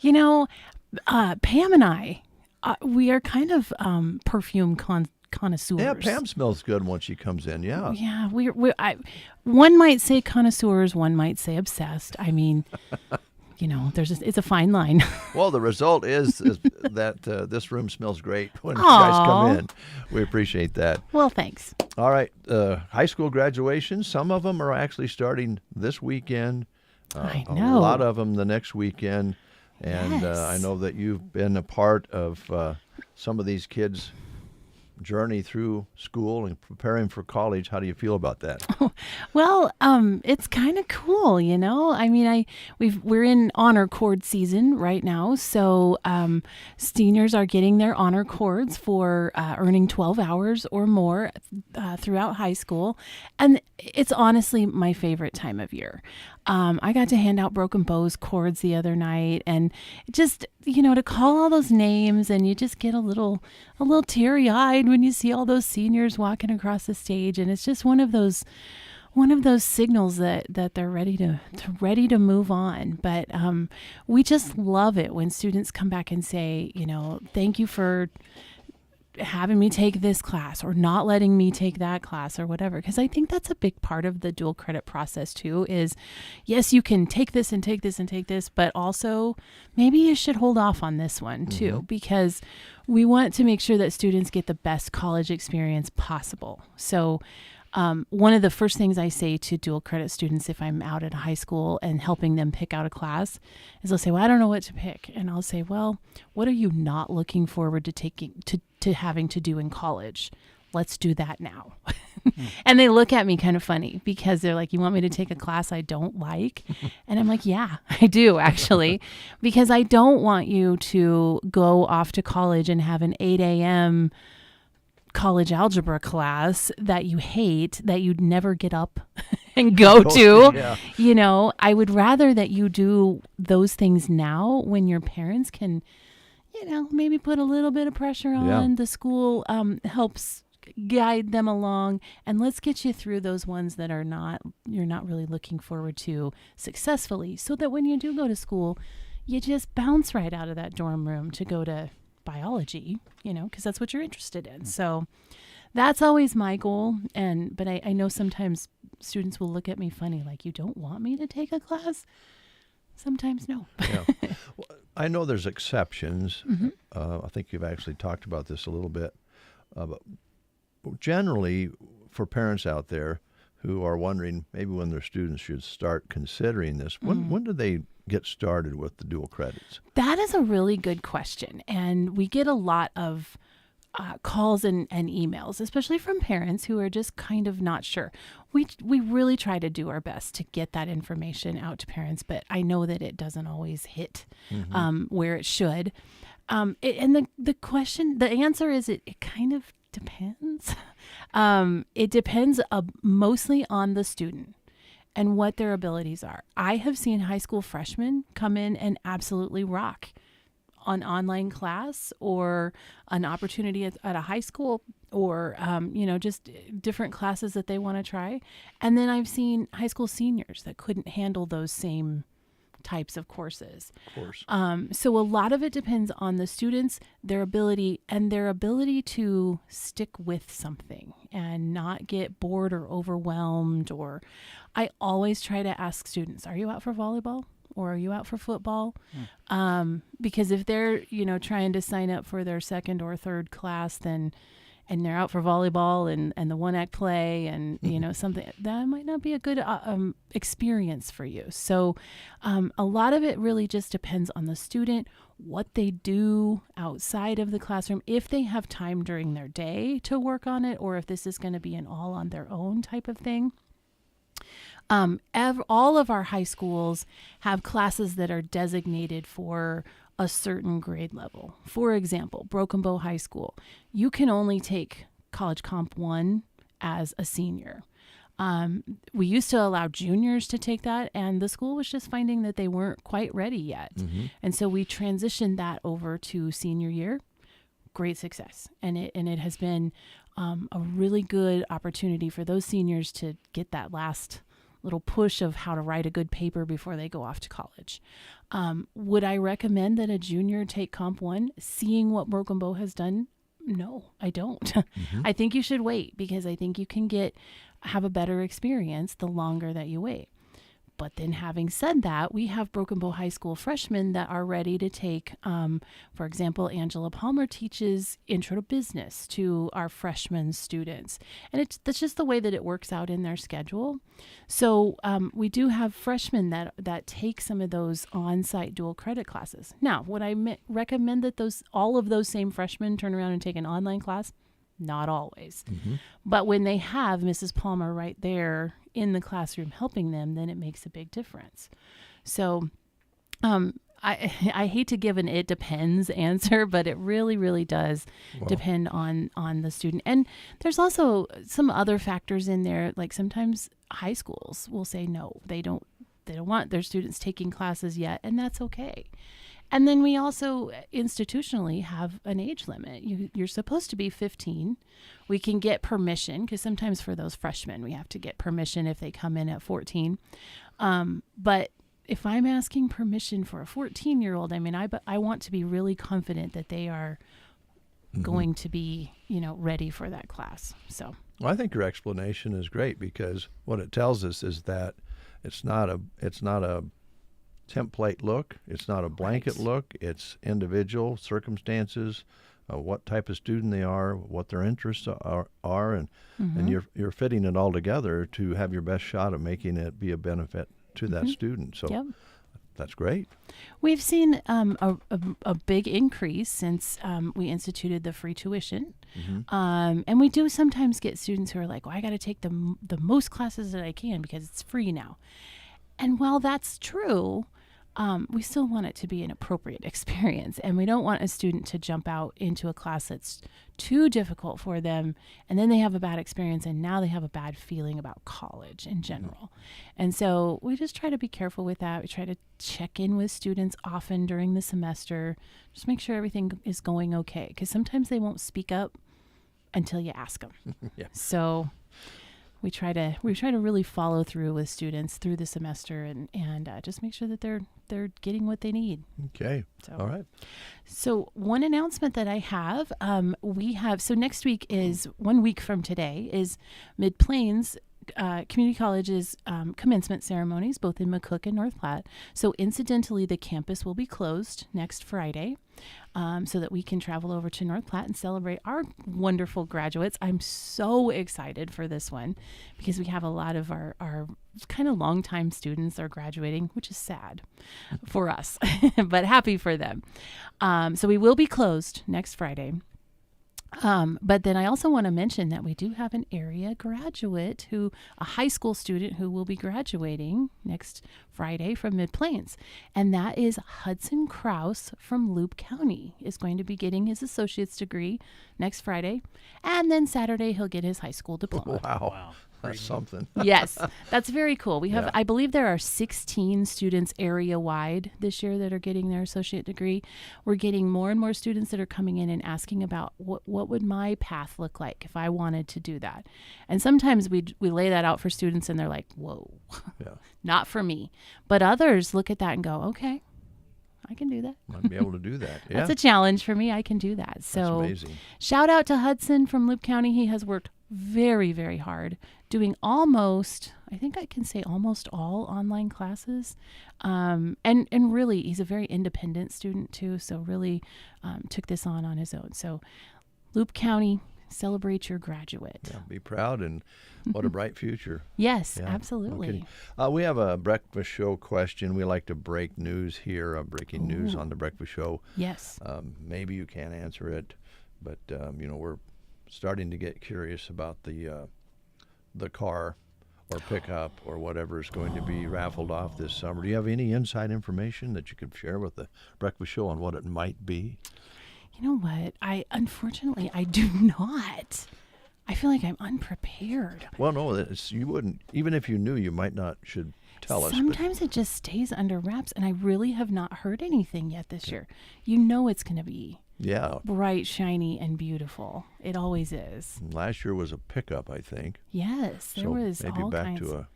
You know, Pam and I, we are kind of perfume connoisseurs. Yeah, Pam smells good once she comes in, yeah. Yeah, one might say connoisseurs, one might say obsessed. I mean, you know, it's a fine line. Well, the result is that this room smells great when you guys come in. We appreciate that. Well, thanks. All right, high school graduations, some of them are actually starting this weekend. I know. A lot of them the next weekend. And Yes. I know that you've been a part of some of these kids' journey through school and preparing for college. How do you feel about that? Well, it's kind of cool, you know. I mean, we're in honor cord season right now, so seniors are getting their honor cords for earning 12 hours or more throughout high school, and it's honestly my favorite time of year. I got to hand out Broken Bows cords the other night, and just, you know, to call all those names, and you just get a little teary-eyed when you see all those seniors walking across the stage, and it's just one of those signals that they're ready to move on. But we just love it when students come back and say, you know, thank you for having me take this class or not letting me take that class or whatever. Because I think that's a big part of the dual credit process too, is yes, you can take this and take this and take this, but also maybe you should hold off on this one too, because we want to make sure that students get the best college experience possible. So one of the first things I say to dual credit students if I'm out at a high school and helping them pick out a class is they'll say, well, I don't know what to pick. And I'll say, well, what are you not looking forward to taking to having to do in college? Let's do that now. And they look at me kind of funny because they're like, you want me to take a class I don't like? And I'm like, yeah, I do actually, because I don't want you to go off to college and have an 8 a.m. college algebra class that you hate, that you'd never get up and go to. Yeah. You know, I would rather that you do those things now when your parents can, you know, maybe put a little bit of pressure on. Yeah. The school helps guide them along, and let's get you through those ones that you're not really looking forward to successfully, so that when you do go to school, you just bounce right out of that dorm room to go to biology, you know, because that's what you're interested in. So that's always my goal. But I know sometimes students will look at me funny, like, you don't want me to take a class? Sometimes no. Yeah. Well, I know there's exceptions. I think you've actually talked about this a little bit. But generally, for parents out there who are wondering maybe when their students should start considering this, when do they get started with the dual credits? That is a really good question. And we get a lot of calls and emails, especially from parents who are just kind of not sure. We really try to do our best to get that information out to parents, but I know that it doesn't always hit where it should. And the answer is it kind of depends. It depends mostly on the student and what their abilities are. I have seen high school freshmen come in and absolutely rock an online class or an opportunity at a high school, or just different classes that they want to try. And then I've seen high school seniors that couldn't handle those same types of courses. Of course. So a lot of it depends on the students, their ability to stick with something and not get bored or overwhelmed. Or I always try to ask students, are you out for volleyball? Or are you out for football? Because if they're, trying to sign up for their second or third class, then and they're out for volleyball and the one act play and something that might not be a good experience for you. So a lot of it really just depends on the student, what they do outside of the classroom, if they have time during their day to work on it, or if this is going to be an all on their own type of thing. All of our high schools have classes that are designated for a certain grade level. For example, Broken Bow High School, you can only take College Comp 1 as a senior. We used to allow juniors to take that, and the school was just finding that they weren't quite ready yet. Mm-hmm. And so we transitioned that over to senior year. Great success. And it has been a really good opportunity for those seniors to get that last little push of how to write a good paper before they go off to college. Would I recommend that a junior take Comp 1, seeing what Broken Bow has done? No, I don't. Mm-hmm. I think you should wait, because I think you can have a better experience the longer that you wait. But then having said that, we have Broken Bow High School freshmen that are ready to take, for example, Angela Palmer teaches Intro to Business to our freshman students. And that's just the way that it works out in their schedule. So we do have freshmen that take some of those on-site dual credit classes. Now, would I recommend that all of those same freshmen turn around and take an online class? Not always. Mm-hmm. But when they have Mrs. Palmer right there in the classroom helping them, then it makes a big difference. So I hate to give an it depends answer, but it really, really does depend on the student. And there's also some other factors in there, like sometimes high schools will say no, they don't want their students taking classes yet, and that's okay. And then we also institutionally have an age limit. You're supposed to be 15. We can get permission, because sometimes for those freshmen, we have to get permission if they come in at 14. But if I'm asking permission for a 14-year-old, I mean, I want to be really confident that they are going to be, ready for that class. So, well, I think your explanation is great, because what it tells us is that it's not a template look. It's not a blanket look. It's individual circumstances, what type of student they are, what their interests are, and you're fitting it all together to have your best shot at making it be a benefit to that student. So that's great. We've seen a big increase since we instituted the free tuition. And we do sometimes get students who are like, well, I got to take the most classes that I can because it's free now. And while that's true, we still want it to be an appropriate experience, and we don't want a student to jump out into a class that's too difficult for them, and then they have a bad experience, and now they have a bad feeling about college in general. And so we just try to be careful with that. We try to check in with students often during the semester, just make sure everything is going okay, because sometimes they won't speak up until you ask them. So we try to really follow through with students through the semester and just make sure that they're getting what they need. Okay. All right. So one announcement that I have, so next week is 1 week from today is Mid-Plains Community College's commencement ceremonies, both in McCook and North Platte. So incidentally, the campus will be closed next Friday, so that we can travel over to North Platte and celebrate our wonderful graduates. I'm so excited for this one because we have a lot of our kind of longtime students are graduating, which is sad for us, but happy for them. So we will be closed next Friday. But then I also want to mention that we do have an area graduate a high school student who will be graduating next Friday from Mid-Plains. And that is Hudson Krause from Loop County is going to be getting his associate's degree next Friday. And then Saturday he'll get his high school diploma. Wow. That's something. Yes, that's very cool. We have, I believe there are 16 students area-wide this year that are getting their associate degree. We're getting more and more students that are coming in and asking about what would my path look like if I wanted to do that. And sometimes we lay that out for students and they're like, whoa, not for me. But others look at that and go, okay, I can do that. Might be able to do that. Yeah. That's a challenge for me. I can do that. So that's amazing. Shout out to Hudson from Loop County. He has worked very, very hard doing almost all online classes. And really, he's a very independent student too. So really took this on his own. So Loop County, Celebrate your graduate. Yeah, be proud, and what a bright future. Yes, Yeah, absolutely. no kidding. We have a breakfast show question. We like to break news here, breaking news on the breakfast show. Yes. Maybe you can't answer it, but we're starting to get curious about the car or pickup or whatever is going to be raffled off this summer. Do you have any inside information that you could share with the breakfast show on what it might be? You know what? Unfortunately, I do not. I feel like I'm unprepared. Well, no, you wouldn't. Even if you knew, you might not should tell us. Sometimes it just stays under wraps, and I really have not heard anything yet this year. You know it's going to be bright, shiny, and beautiful. It always is. Last year was a pickup, I think. Yes, there was maybe all back kinds. to a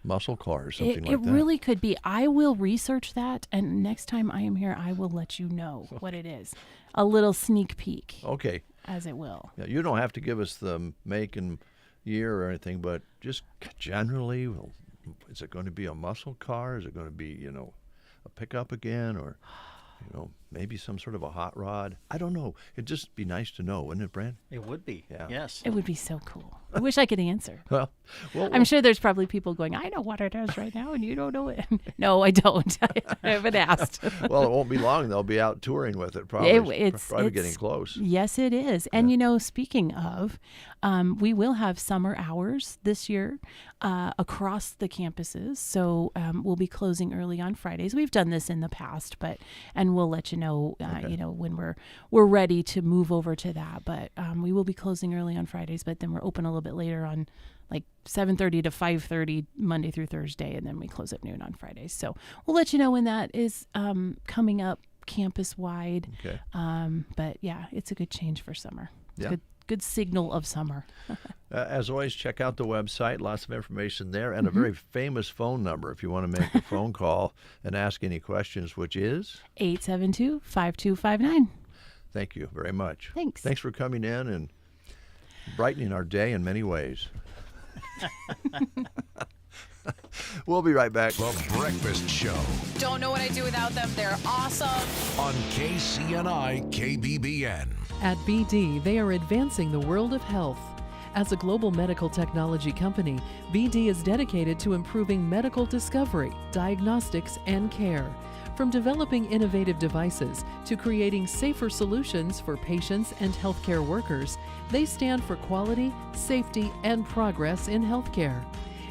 muscle car or something like It that. really could be. I will research that, and next time I am here, I will let you know what it is. A little sneak peek. Okay. As it will. Yeah, you don't have to give us the make and year or anything, but just generally, is it going to be a muscle car? Is it going to be, a pickup again, or, maybe some sort of a hot rod? I don't know. It'd just be nice to know, wouldn't it, Brad? It would be. Yeah. Yes. It would be so cool. I wish I could answer. Well, I'm sure there's probably people going, I know what it is right now, and you don't know it. No, I don't. I haven't asked. Well, it won't be long. They'll be out touring with it, probably. It's getting close. Yes, it is. And, speaking of, we will have summer hours this year across the campuses. So we'll be closing early on Fridays. We've done this in the past, and we'll let you know, when we're ready to move over to that. But we will be closing early on Fridays, but then we're open a little bit later on, like 7:30 to 5:30 Monday through Thursday, and then we close at noon on Fridays. So we'll let you know when that is coming up campus wide. Okay. But yeah, it's a good change for summer. It's Yeah. good signal of summer. As always, check out the website. Lots of information there, and a very famous phone number if you want to make a phone call and ask any questions, which is 872-5259. Thank you very much. Thanks. Thanks for coming in and brightening our day in many ways. We'll be right back. The Breakfast Show Don't know what I do without them. They're awesome. on KCNI KBBN. At BD, they are advancing the world of health. As a global medical technology company, BD is dedicated to improving medical discovery, diagnostics, and care. From developing innovative devices to creating safer solutions for patients and healthcare workers, they stand for quality, safety, and progress in healthcare.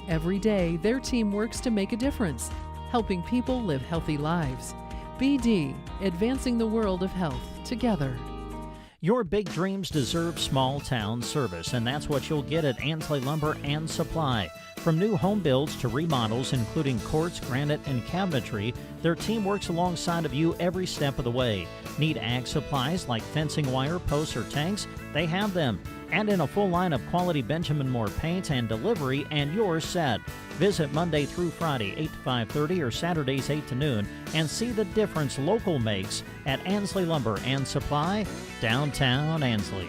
Every day, their team works to make a difference, helping people live healthy lives. BD, advancing the world of health together. Your big dreams deserve small town service, and that's what you'll get at Ansley Lumber and Supply. From new home builds to remodels, including quartz, granite, and cabinetry, their team works alongside of you every step of the way. Need ag supplies like fencing wire, posts, or tanks? They have them. And in a full line of quality Benjamin Moore paint and delivery, and you're set. Visit Monday through Friday, 8 to 5:30, or Saturdays, 8 to noon, and see the difference local makes at Ansley Lumber and Supply, downtown Ansley.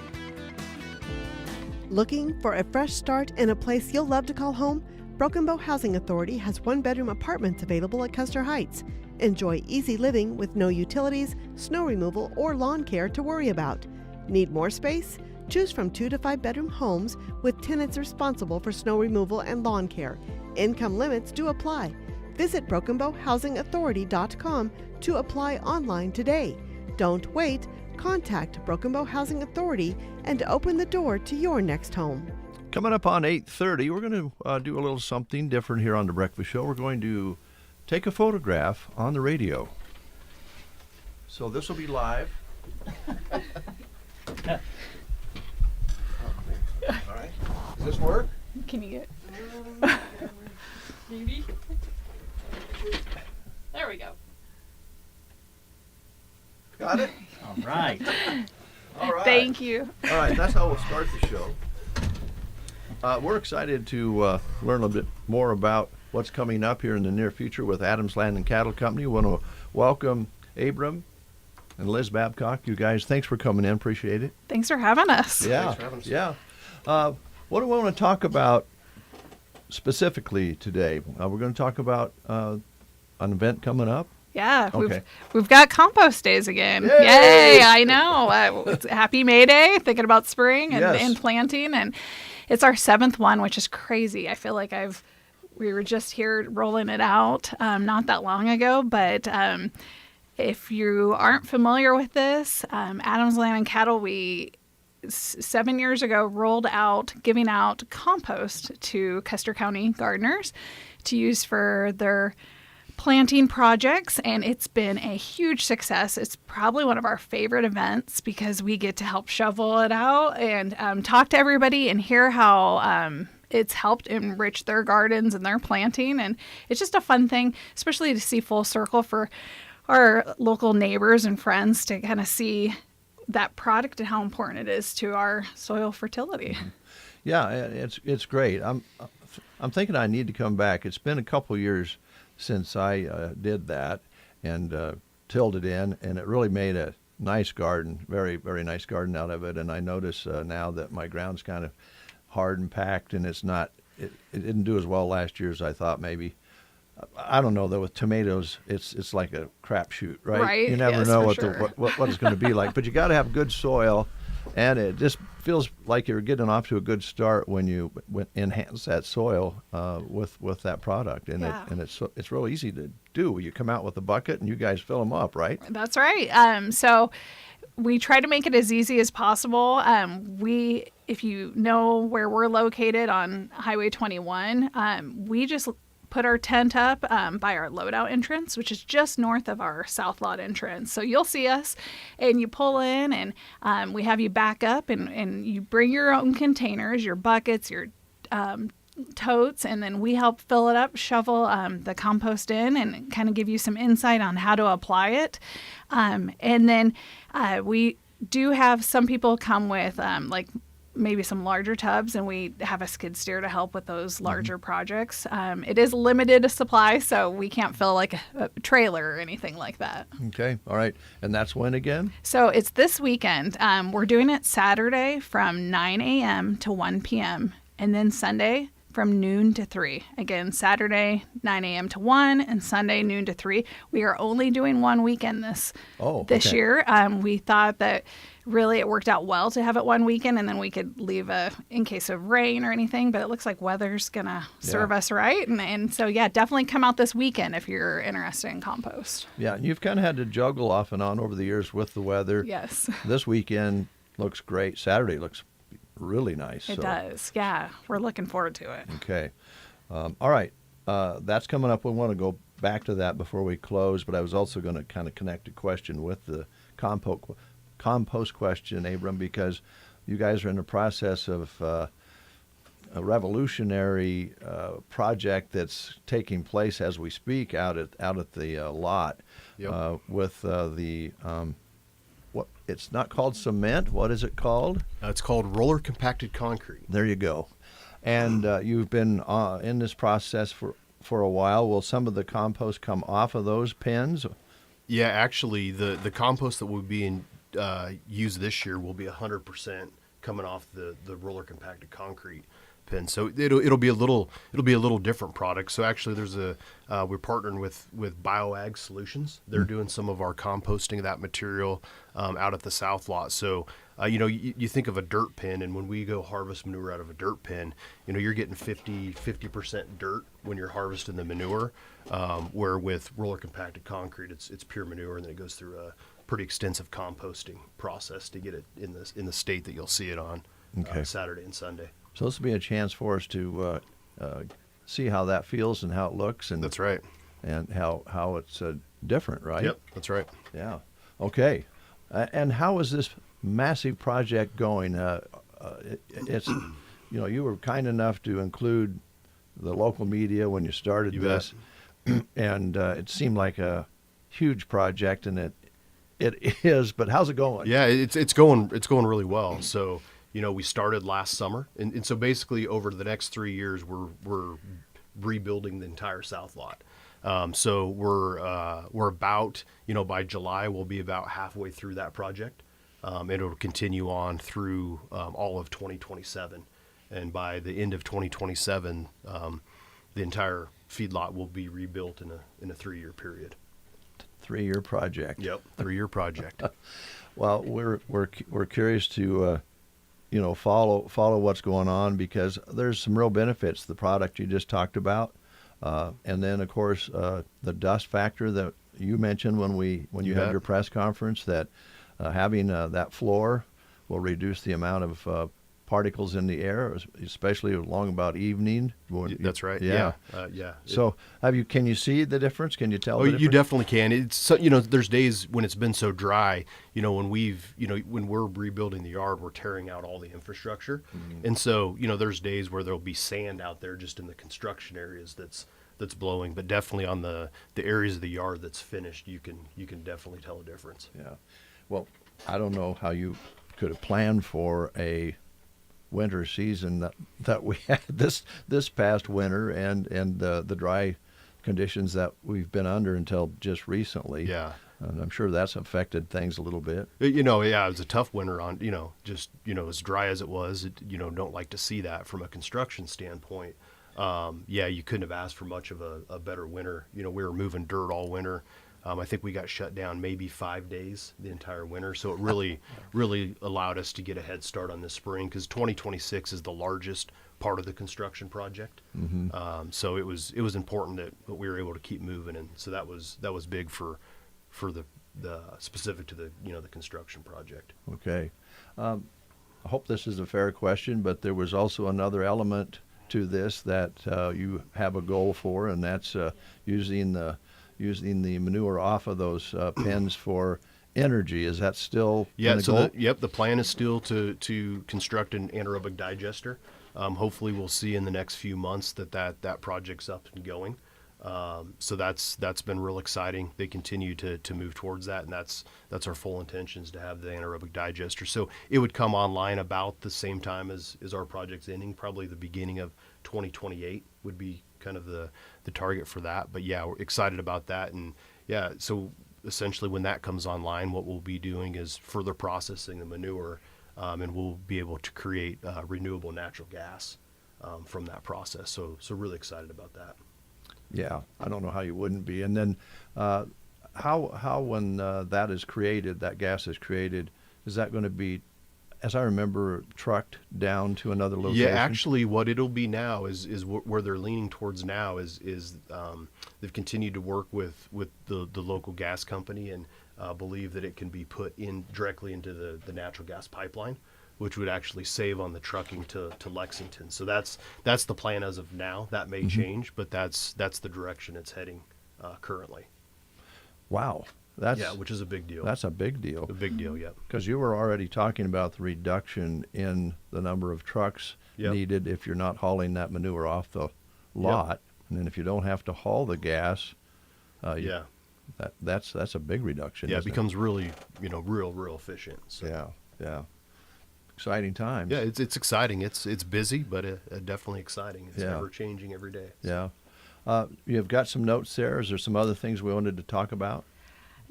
Looking for a fresh start in a place you'll love to call home? Broken Bow Housing Authority has one-bedroom apartments available at Custer Heights. Enjoy easy living with no utilities, snow removal, or lawn care to worry about. Need more space? Choose from 2 to 5 bedroom homes with tenants responsible for snow removal and lawn care. Income limits do apply. Visit BrokenBowHousingAuthority.com to apply online today. Don't wait. Contact Broken Bow Housing Authority and open the door to your next home. Coming up on 8:30, we're going to do a little something different here on The Breakfast Show. We're going to take a photograph on the radio. So this will be live. All right. Does this work? Can you get... Maybe. There we go. Got it? All right. All right. Thank you. All right, that's how we'll start the show. We're excited to learn a bit more about what's coming up here in the near future with Adams Land and Cattle Company. We want to welcome Abram and Liz Babcock. You guys, thanks for coming in. Appreciate it. Thanks for having us. Yeah. Thanks for having us. Yeah. What do we want to talk about specifically today? We're going to talk about an event coming up Yeah, Okay. we've got compost days again. Yay! Yay! I know. It's happy May Day, thinking about spring and, Yes. and planting, and it's our 7th one, which is crazy. I feel like we were just here rolling it out not that long ago, but if you aren't familiar with this, Adams Land and Cattle, we 7 years ago rolled out giving out compost to Custer County gardeners to use for their planting projects, and it's been a huge success. It's probably one of our favorite events because we get to help shovel it out and talk to everybody and hear how it's helped enrich their gardens and their planting. And it's just a fun thing, especially to see full circle for our local neighbors and friends to kind of see that product and how important it is to our soil fertility. Yeah, it's great. I'm thinking I need to come back. It's been a couple years since I did that and tilled it in, and it really made a nice garden, very, very nice garden out of it. And I notice now that my ground's kind of hard and packed, and it didn't do as well last year as I thought maybe. I don't know though. With tomatoes, it's like a crapshoot, right? Right, You never yes, know for what it's going to be like. But you got to have good soil, and it just feels like you're getting off to a good start when you enhance that soil with that product. And Yeah. it's real easy to do. You come out with a bucket and you guys fill them up, right? That's right. So we try to make it as easy as possible. If you know where we're located on Highway 21, we just put our tent up by our loadout entrance, which is just north of our south lot entrance. So you'll see us and you pull in, and we have you back up and you bring your own containers, your buckets, your totes, and then we help fill it up, shovel the compost in, and kind of give you some insight on how to apply it. And then we do have some people come with like maybe some larger tubs, and we have a skid steer to help with those larger projects. It is limited supply, so we can't fill like a trailer or anything like that. Okay, all right. And that's when again? So it's this weekend. We're doing it Saturday from 9 a.m. to 1 p.m. and then Sunday from noon to 3. Again, Saturday 9 a.m. to 1 and Sunday noon to 3. We are only doing one weekend this okay. year. We thought that really it worked out well to have it one weekend, and then we could leave in case of rain or anything, but it looks like weather's gonna serve us right. And so yeah, definitely come out this weekend if you're interested in compost. Yeah, and you've kind of had to juggle off and on over the years with the weather. Yes. This weekend looks great. Saturday looks really nice. It does. Yeah, we're looking forward to it. Okay. All right. That's coming up. We want to go back to that before we close, but I was also going to kind of connect a question with the compost question, Abram, because you guys are in the process of a revolutionary project that's taking place as we speak out at the lot. Yep. With the what it's not called cement. What is it called? It's called roller compacted concrete. There you go. And you've been in this process for a while. Will some of the compost come off of those pins? Yeah, actually, the compost that will be used this year will be 100% coming off the roller compacted concrete pin. So it'll be a little different product. So actually, we're partnering with BioAg Solutions. They're doing some of our composting of that material out at the south lot. So you think of a dirt pin, and when we go harvest manure out of a dirt pin, you're getting 50% dirt when you're harvesting the manure. Where with roller compacted concrete, it's pure manure, and then it goes through a pretty extensive composting process to get it in the state that you'll see it on Saturday and Sunday. So this will be a chance for us to see how that feels and how it looks, and that's right, and how it's different, right? Yep, that's right. Yeah. Okay. And how is this massive project going? It's you were kind enough to include the local media when you started this, and it seemed like a huge project, and it is. But how's it going? Yeah, it's going really well. So we started last summer, and so basically over the next 3 years we're rebuilding the entire south lot. So we're about by July we'll be about halfway through that project. It'll continue on through all of 2027, and by the end of 2027, the entire feedlot will be rebuilt in a 3-year period. 3-year project. Yep, 3-year project. Well, we're curious to follow what's going on, because there's some real benefits. The product you just talked about, and then of course the dust factor that you mentioned when you had your press conference, that having that floor will reduce the amount of particles in the air, especially along about evening. That's right. Yeah. Yeah. So can you see the difference? Can you tell? Oh, the difference? you definitely can. It's there's days when it's been so dry, when we're rebuilding the yard, we're tearing out all the infrastructure. Mm-hmm. And so, there's days where there'll be sand out there just in the construction areas that's blowing, but definitely on the areas of the yard that's finished, you can definitely tell a difference. Yeah. Well, I don't know how you could have planned for a winter season that we had this past winter, and the dry conditions that we've been under until just recently. Yeah. And I'm sure that's affected things a little bit. It was a tough winter on, just, as dry as it was. Don't like to see that from a construction standpoint. You couldn't have asked for much of a better winter. We were moving dirt all winter. I think we got shut down maybe 5 days the entire winter. So it really, really allowed us to get a head start on this spring, because 2026 is the largest part of the construction project. Mm-hmm. So it was important that we were able to keep moving. And so that was big for the specific to the construction project. Okay. I hope this is a fair question, but there was also another element to this that you have a goal for, and that's using the manure off of those pens for energy. Is that still the goal? The plan is still to construct an anaerobic digester. Hopefully we'll see in the next few months that project's up and going. So that's been real exciting. They continue to move towards that, and that's our full intentions, to have the anaerobic digester. So it would come online about the same time as our project's ending, probably the beginning of 2028 would be kind of the target for that. But yeah, we're excited about that. And yeah, so essentially when that comes online, what we'll be doing is further processing the manure, and we'll be able to create renewable natural gas from that process. So really excited about that. Yeah, I don't know how you wouldn't be. And then how when that is created, that gas is created, is that going to be, as I remember, trucked down to another location? Yeah, actually what it'll be now is where they're leaning towards now is they've continued to work with the local gas company, and believe that it can be put in directly into the natural gas pipeline, which would actually save on the trucking to Lexington. So that's the plan as of now. That may change, but that's the direction it's heading currently. Wow. Which is a big deal. That's a big deal. A big deal, yep. Because you were already talking about the reduction in the number of trucks needed if you're not hauling that manure off the lot. Yep. And then if you don't have to haul the gas, that's a big reduction. Yeah, it becomes really, real efficient. So. Yeah. Exciting times. Yeah, it's exciting. It's busy, but definitely exciting. It's ever changing every day. So. Yeah. You've got some notes there. Is there some other things we wanted to talk about?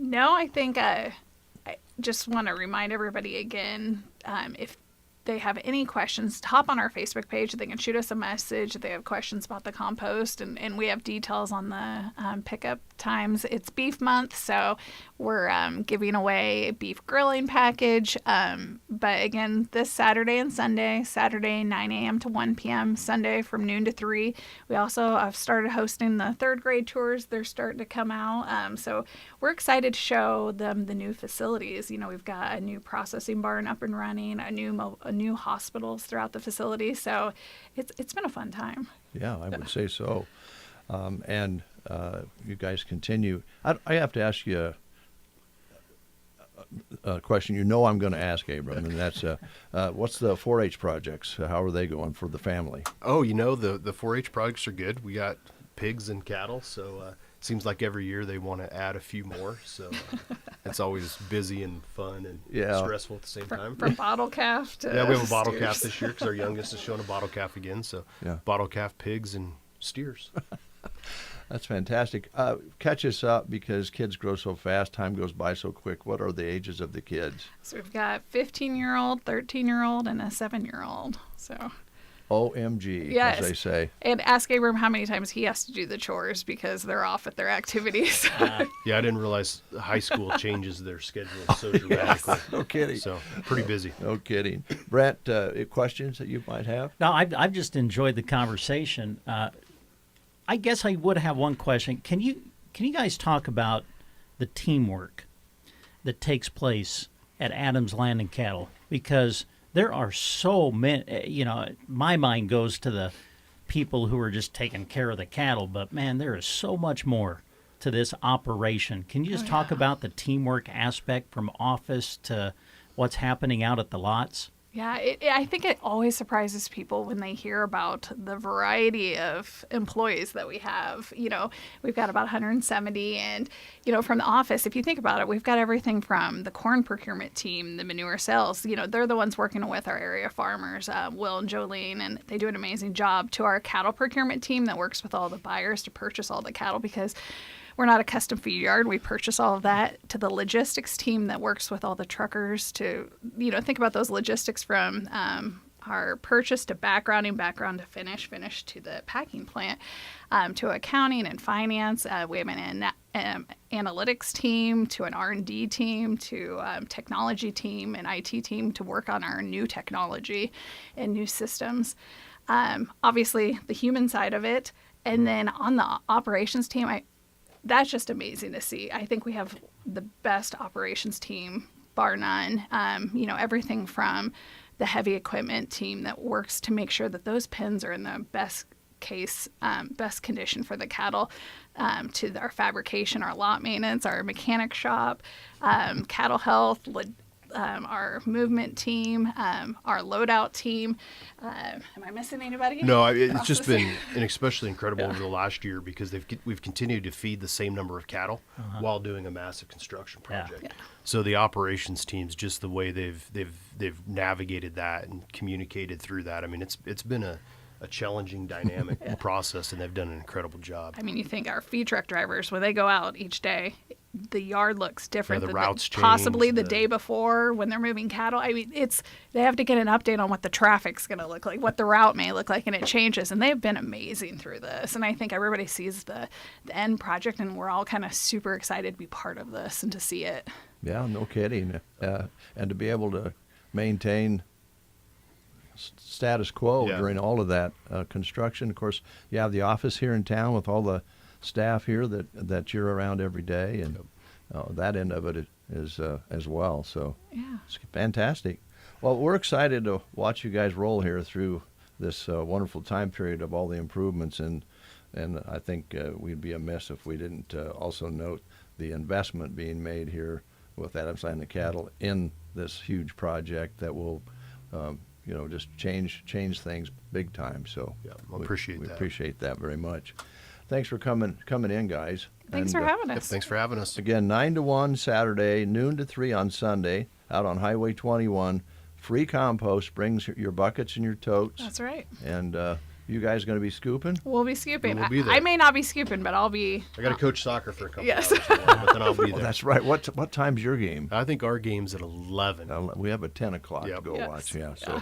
No, I think I just want to remind everybody again, if they have any questions, hop on our Facebook page. They can shoot us a message if they have questions about the compost, and we have details on the pickup times. It's beef month, so we're giving away a beef grilling package. But again, this Saturday and Sunday, Saturday 9 a.m. to 1 p.m., Sunday from noon to 3. We also have started hosting the third grade tours. They're starting to come out. So we're excited to show them the new facilities. We've got a new processing barn up and running, a new hospitals throughout the facility. So it's been a fun time. Yeah, I would say so. And you guys continue. I have to ask you a question I'm going to ask, Abram, and that's what's the 4-H projects? How are they going for the family? Oh, the 4-H projects are good. We got pigs and cattle, so it seems like every year they want to add a few more. So it's always busy and fun and stressful at the same time. From bottle calf to we have a bottle steers. calf this year because our youngest is showing a bottle calf again. So bottle calf, pigs, and steers. That's fantastic. Catch us up, because kids grow so fast. Time goes by so quick. What are the ages of the kids? So we've got 15-year-old, 13-year-old, and a 7-year-old. So OMG, Yes. as they say. And ask Abram how many times he has to do the chores because they're off at their activities. Yeah, I didn't realize high school changes their schedule so dramatically. No kidding. So pretty busy. No kidding. Brett, questions that you might have? No, I've just enjoyed the conversation. I guess I would have one question. Can you guys talk about the teamwork that takes place at Adams Land and Cattle? Because there are so many, my mind goes to the people who are just taking care of the cattle, but man, there is so much more to this operation. Can you just talk about the teamwork aspect from office to what's happening out at the lots? Yeah, I think it always surprises people when they hear about the variety of employees that we have. We've got about 170, and, from the office, if you think about it, we've got everything from the corn procurement team, the manure sales. They're the ones working with our area farmers, Will and Jolene, and they do an amazing job, to our cattle procurement team that works with all the buyers to purchase all the cattle, because we're not a custom feed yard. We purchase all of that, to the logistics team that works with all the truckers to, think about those logistics from our purchase to background to finish to the packing plant, to accounting and finance. We have an analytics team, to an R&D team, to technology team, and IT team to work on our new technology and new systems. Obviously, the human side of it. And then on the operations team, that's just amazing to see. I think we have the best operations team, bar none. Everything from the heavy equipment team that works to make sure that those pens are in the best condition for the cattle, to our fabrication, our lot maintenance, our mechanic shop, cattle health, our movement team, our loadout team. Am I missing anybody? No, it's just been especially incredible over the last year, because we've continued to feed the same number of cattle while doing a massive construction project. Yeah. So the operations teams, just the way they've navigated that and communicated through that. I mean, it's been a challenging, dynamic process, and they've done an incredible job. I mean, you think our feed truck drivers, when they go out each day, the yard looks different than routes possibly the day before when they're moving cattle. I mean, they have to get an update on what the traffic's going to look like, what the route may look like, and it changes. And they've been amazing through this. And I think everybody sees the end project, and we're all kind of super excited to be part of this and to see it. Yeah, no kidding. And to be able to maintain status quo during all of that construction. Of course, you have the office here in town with all the staff here that you're around every day, and that end of it is as well. So it's fantastic. Well, we're excited to watch you guys roll here through this wonderful time period of all the improvements, and I think we'd be amiss if we didn't also note the investment being made here with Adams Land and Cattle in this huge project that will just change things big time. So we appreciate that very much. Thanks for coming in, guys. Thanks for having us. Thanks for having us. Again, 9 to 1 Saturday, noon to 3 on Sunday, out on Highway 21. Free compost. Brings your buckets and your totes. That's right. And you guys going to be scooping? We'll be scooping. We'll be there. I may not be scooping, but I'll be. I got to coach soccer for a couple hours, but then I'll be there. That's right. What time's your game? I think our game's at 11. We have a 10 o'clock to go watch. Yeah. So,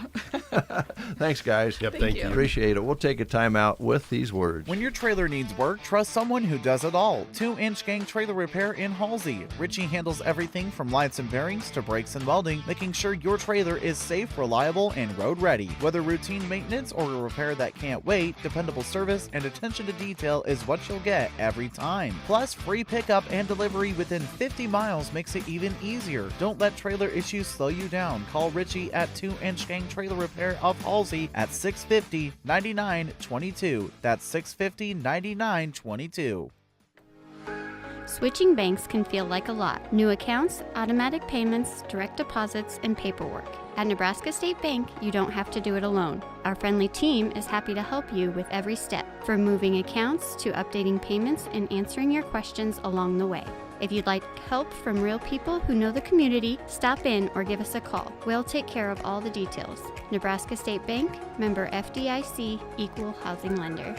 thanks, guys. Yep. Thank you. Appreciate it. We'll take a time out with these words. When your trailer needs work, trust someone who does it all. 2-Inch Gang Trailer Repair in Halsey. Richie handles everything from lights and bearings to brakes and welding, making sure your trailer is safe, reliable, and road ready. Whether routine maintenance or a repair that can't wait, dependable service and attention to detail is what you'll get every time. Plus, free pickup and delivery within 50 miles makes it even easier. Don't let trailer issues slow you down. Call Richie at 2-Inch Gang Trailer Repair of Halsey at 650-9922. That's 650-9922. Switching banks can feel like a lot. New accounts, automatic payments, direct deposits, and paperwork. At Nebraska State Bank, you don't have to do it alone. Our friendly team is happy to help you with every step, from moving accounts to updating payments and answering your questions along the way. If you'd like help from real people who know the community, stop in or give us a call. We'll take care of all the details. Nebraska State Bank, member FDIC, equal housing lender.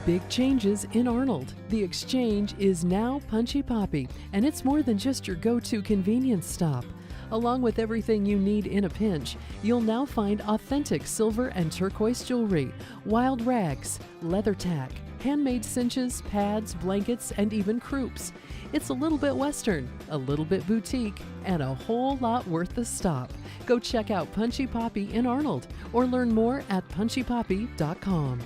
Big changes in Arnold. The Exchange is now Punchy Poppy, and it's more than just your go-to convenience stop. Along with everything you need in a pinch, you'll now find authentic silver and turquoise jewelry, wild rags, leather tack, handmade cinches, pads, blankets, and even croups. It's a little bit Western, a little bit boutique, and a whole lot worth the stop. Go check out Punchy Poppy in Arnold or learn more at punchypoppy.com.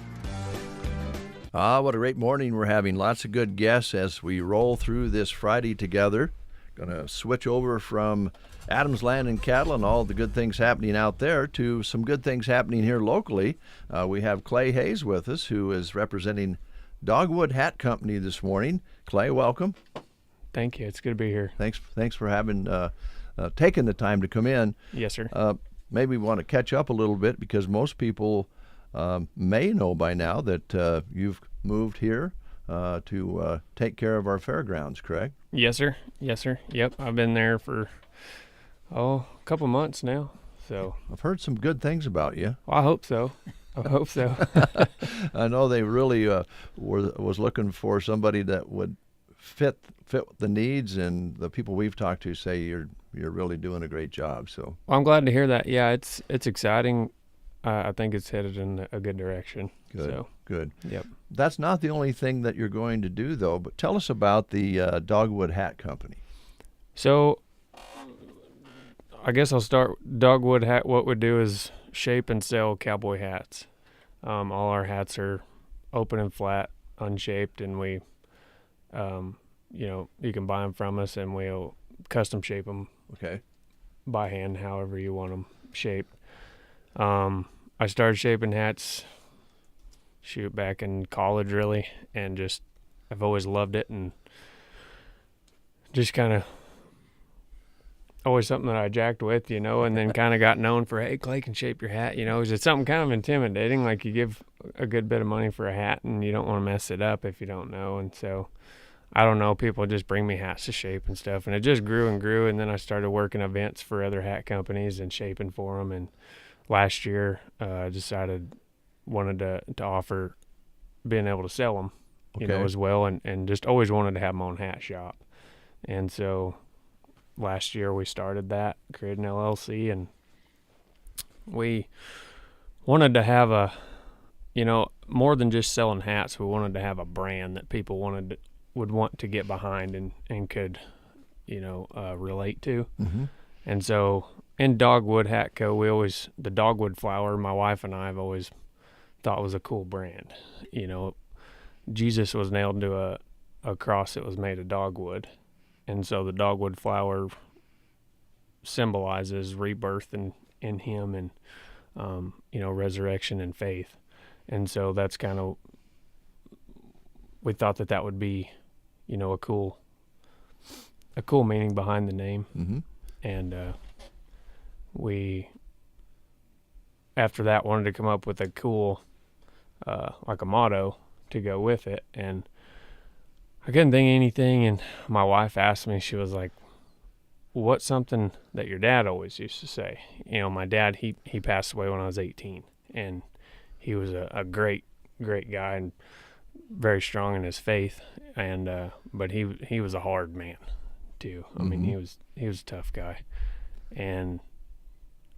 What a great morning we're having. Lots of good guests as we roll through this Friday together. Going to switch over from Adams Land and Cattle and all the good things happening out there to some good things happening here locally. We have Clay Hayes with us, who is representing Dogwood Hat Company this morning. Clay, welcome. Thank you. It's good to be here. Thanks for having taken the time to come in. Yes, sir. Maybe we want to catch up a little bit because most people may know by now that you've moved here to take care of our fairgrounds, correct? Yes, sir. Yes, sir. Yep. I've been there for a couple months now. So I've heard some good things about you. Well, I hope so. I hope so. I know they really was looking for somebody that would fit the needs, and the people we've talked to say you're really doing a great job. So well, I'm glad to hear that. Yeah, it's exciting. I think it's headed in a good direction. Good. Yep. That's not the only thing that you're going to do, though. But tell us about the Dogwood Hat Company. So I guess I'll start. Dogwood Hat. What we do is shape and sell cowboy hats. All our hats are open and flat, unshaped, and we, you can buy them from us, and we'll custom shape them. Okay. By hand, however you want them shaped. I started shaping hats, back in college, really, and I've always loved it, and just kind of always something that I jacked with, and then kind of got known for, hey, Clay can shape your hat, it's something kind of intimidating, like you give a good bit of money for a hat, and you don't want to mess it up if you don't know, and so, I don't know, people just bring me hats to shape and stuff, and it just grew and grew, and then I started working events for other hat companies and shaping for them, and last year, I wanted to offer being able to sell them, as well, and just always wanted to have my own hat shop. And so last year we started that, created an LLC, and we wanted to have more than just selling hats, we wanted to have a brand that people would want to get behind and could, relate to. Mm-hmm. And so in Dogwood Hat Co., the dogwood flower, my wife and I have always thought was a cool brand. Jesus was nailed to a cross that was made of dogwood. And so the dogwood flower symbolizes rebirth in him and, resurrection and faith. And so that's kind of, we thought that would be, a cool meaning behind the name. Mm-hmm. And we, after that, wanted to come up with a cool, like a motto to go with it. And I couldn't think of anything. And my wife asked me, she was like, what's something that your dad always used to say? My dad, he passed away when I was 18. And he was a great, great guy and very strong in his faith. And but he was a hard man too. I mean, he was a tough guy. And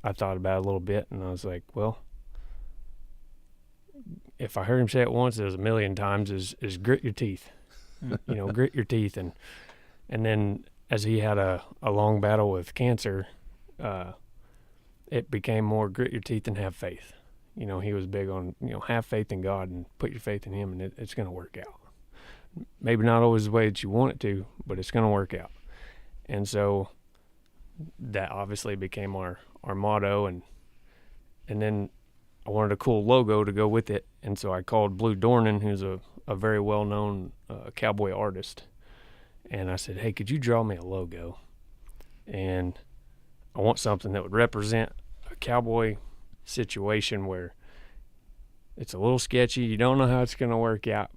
I thought about it a little bit, and I was like, well, if I heard him say it once, it was a million times, is grit your teeth. Grit your teeth. And then as he had a long battle with cancer, it became more grit your teeth and have faith. He was big on, have faith in God and put your faith in him, and it's going to work out. Maybe not always the way that you want it to, but it's going to work out. And so that obviously became our motto, and then I wanted a cool logo to go with it, and so I called Blue Dornan, who's a very well-known cowboy artist, and I said, hey, could you draw me a logo? And I want something that would represent a cowboy situation where it's a little sketchy, you don't know how it's going to work out,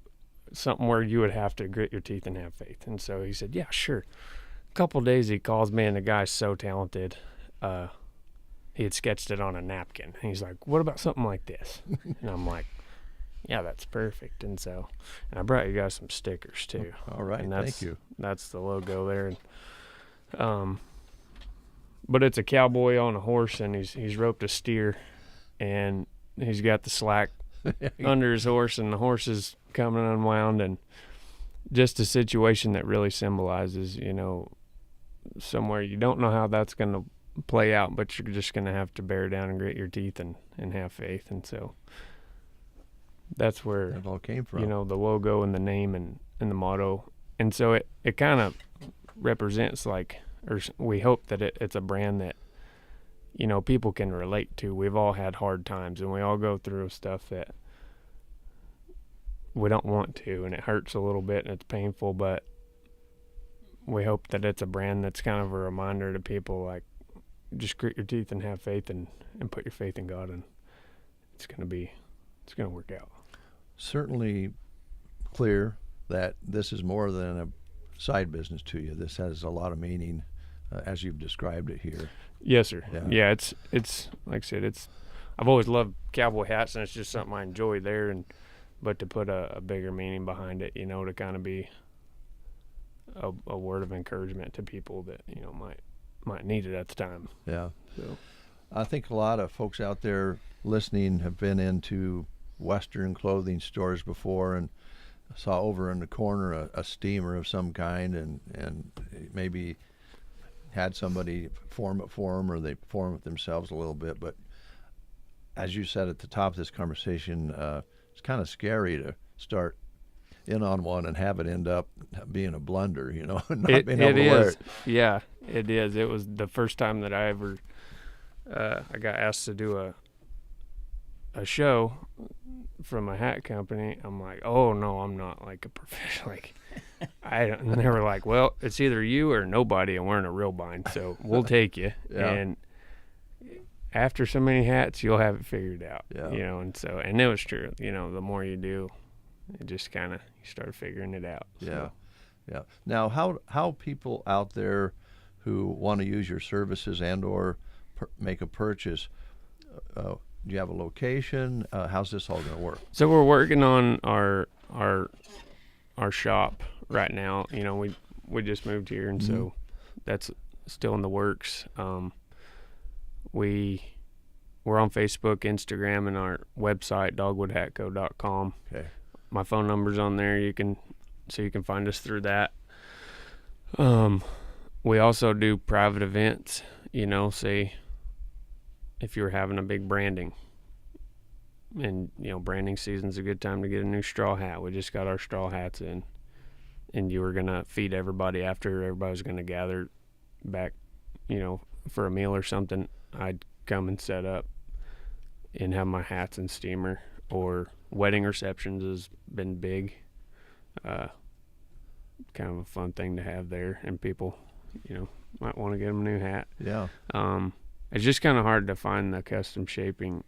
something where you would have to grit your teeth and have faith. And so he said, yeah, sure. A couple of days he calls me, and the guy's so talented. He had sketched it on a napkin. And he's like, what about something like this? And I'm like, yeah, that's perfect. And I brought you guys some stickers too. All right, and thank you. That's the logo there. And, but it's a cowboy on a horse, and he's roped a steer, and he's got the slack under his horse, and the horse is coming unwound, and just a situation that really symbolizes, somewhere you don't know how that's going to play out, but you're just going to have to bear down and grit your teeth and have faith. And so that's where it all came from, the logo and the name and the motto. And so it kind of represents or we hope that it's a brand that, people can relate to. We've all had hard times, and we all go through stuff that we don't want to, and it hurts a little bit and it's painful, but we hope that it's a brand that's kind of a reminder to people, just grit your teeth and have faith and put your faith in God, and it's going to work out. Certainly clear that this is more than a side business to you. This has a lot of meaning, as you've described it here. Yes, sir. Yeah, it's like I said, I've always loved cowboy hats, and it's just something I enjoy there, but to put a bigger meaning behind it, to kind of be a word of encouragement to people that might need it at the time. Yeah. So I think a lot of folks out there listening have been into Western clothing stores before and saw over in the corner a steamer of some kind, and maybe had somebody form it for them, or they form it themselves a little bit. But as you said at the top of this conversation, it's kind of scary to start in on one and have it end up being a blunder, and not being able to wear it. Yeah, it is. It was the first time that I ever I got asked to do a show from a hat company. I'm like, oh no, I'm not like a professional. And they were like, well, it's either you or nobody, and we're in a real bind, so we'll take you. Yeah. And after so many hats, you'll have it figured out. Yeah. And it was true. The more you do, it just kind of, you start figuring it out. So. Yeah. Now, how people out there who want to use your services and or make a purchase, do you have a location? How's this all going to work? So we're working on our shop right now. We just moved here, and so that's still in the works. We're on Facebook, Instagram, and our website, dogwoodhatco.com. Okay. My phone number's on there. You can find us through that. We also do private events. Say if you're having a big branding, and branding season's a good time to get a new straw hat. We just got our straw hats in, and you were gonna feed everybody after everybody's gonna gather back, for a meal or something. I'd come and set up and have my hats and steamer. Or wedding receptions has been big, kind of a fun thing to have there, and people might want to get them a new hat. Yeah. It's just kind of hard to find the custom shaping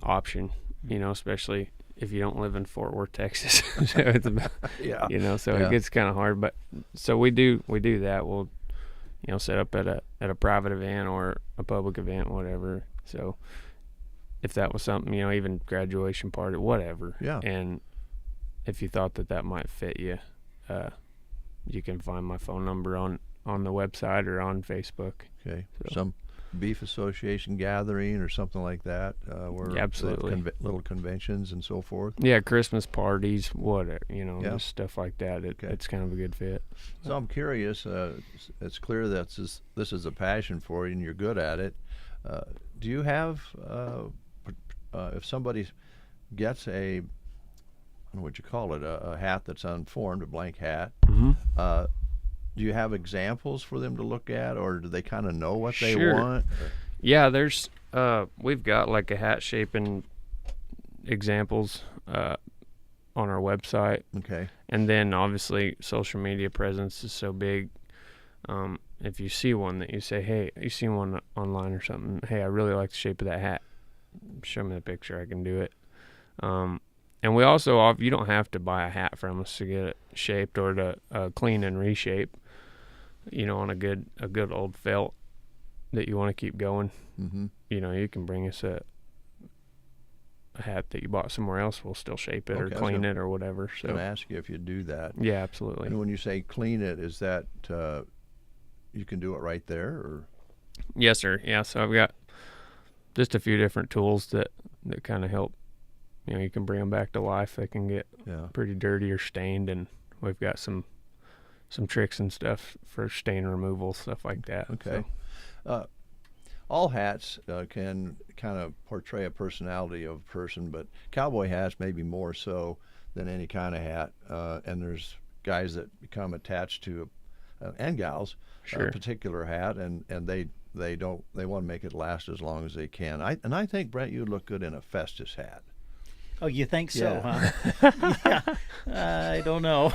option, especially if you don't live in Fort Worth, Texas. So it's about, yeah. It gets kind of hard, but so we do that. We'll set up at a private event or a public event, whatever. So if that was something, even graduation party, whatever. Yeah. And if you thought that might fit you, you can find my phone number on the website or on Facebook. Okay. So. Some beef association gathering or something like that, where absolutely little conventions and so forth. Yeah, Christmas parties, whatever, just stuff like that. It's kind of a good fit. So I'm curious. It's clear that this is a passion for you, and you're good at it. Do you have, if somebody gets I don't know what you call it, a hat that's unformed, a blank hat, do you have examples for them to look at, or do they kind of know what they want? Yeah, there's we've got like a hat shaping examples on our website. Okay. And then obviously social media presence is so big. If you see one that you say, hey, you see one online or something, hey, I really like the shape of that hat, show me the picture, I can do it. And we also, you don't have to buy a hat from us to get it shaped or to clean and reshape, on a good old felt that you want to keep going. Mm-hmm. You can bring us a hat that you bought somewhere else. We'll still shape it or clean it or whatever. So I'm going to ask you if you do that. Yeah, absolutely. And when you say clean it, is that you can do it right there? Or Yes, sir. Yeah, so I've got just a few different tools that kind of help. You can bring them back to life. They can get pretty dirty or stained, and we've got some tricks and stuff for stain removal, stuff like that. Okay. So. All hats can kind of portray a personality of a person, but cowboy hats maybe more so than any kind of hat. And there's guys that become attached to, and gals, a particular hat, and they want to make it last as long as they can. I think, Brent, you look good in a Festus hat. Oh, you think so, huh? Yeah. I don't know.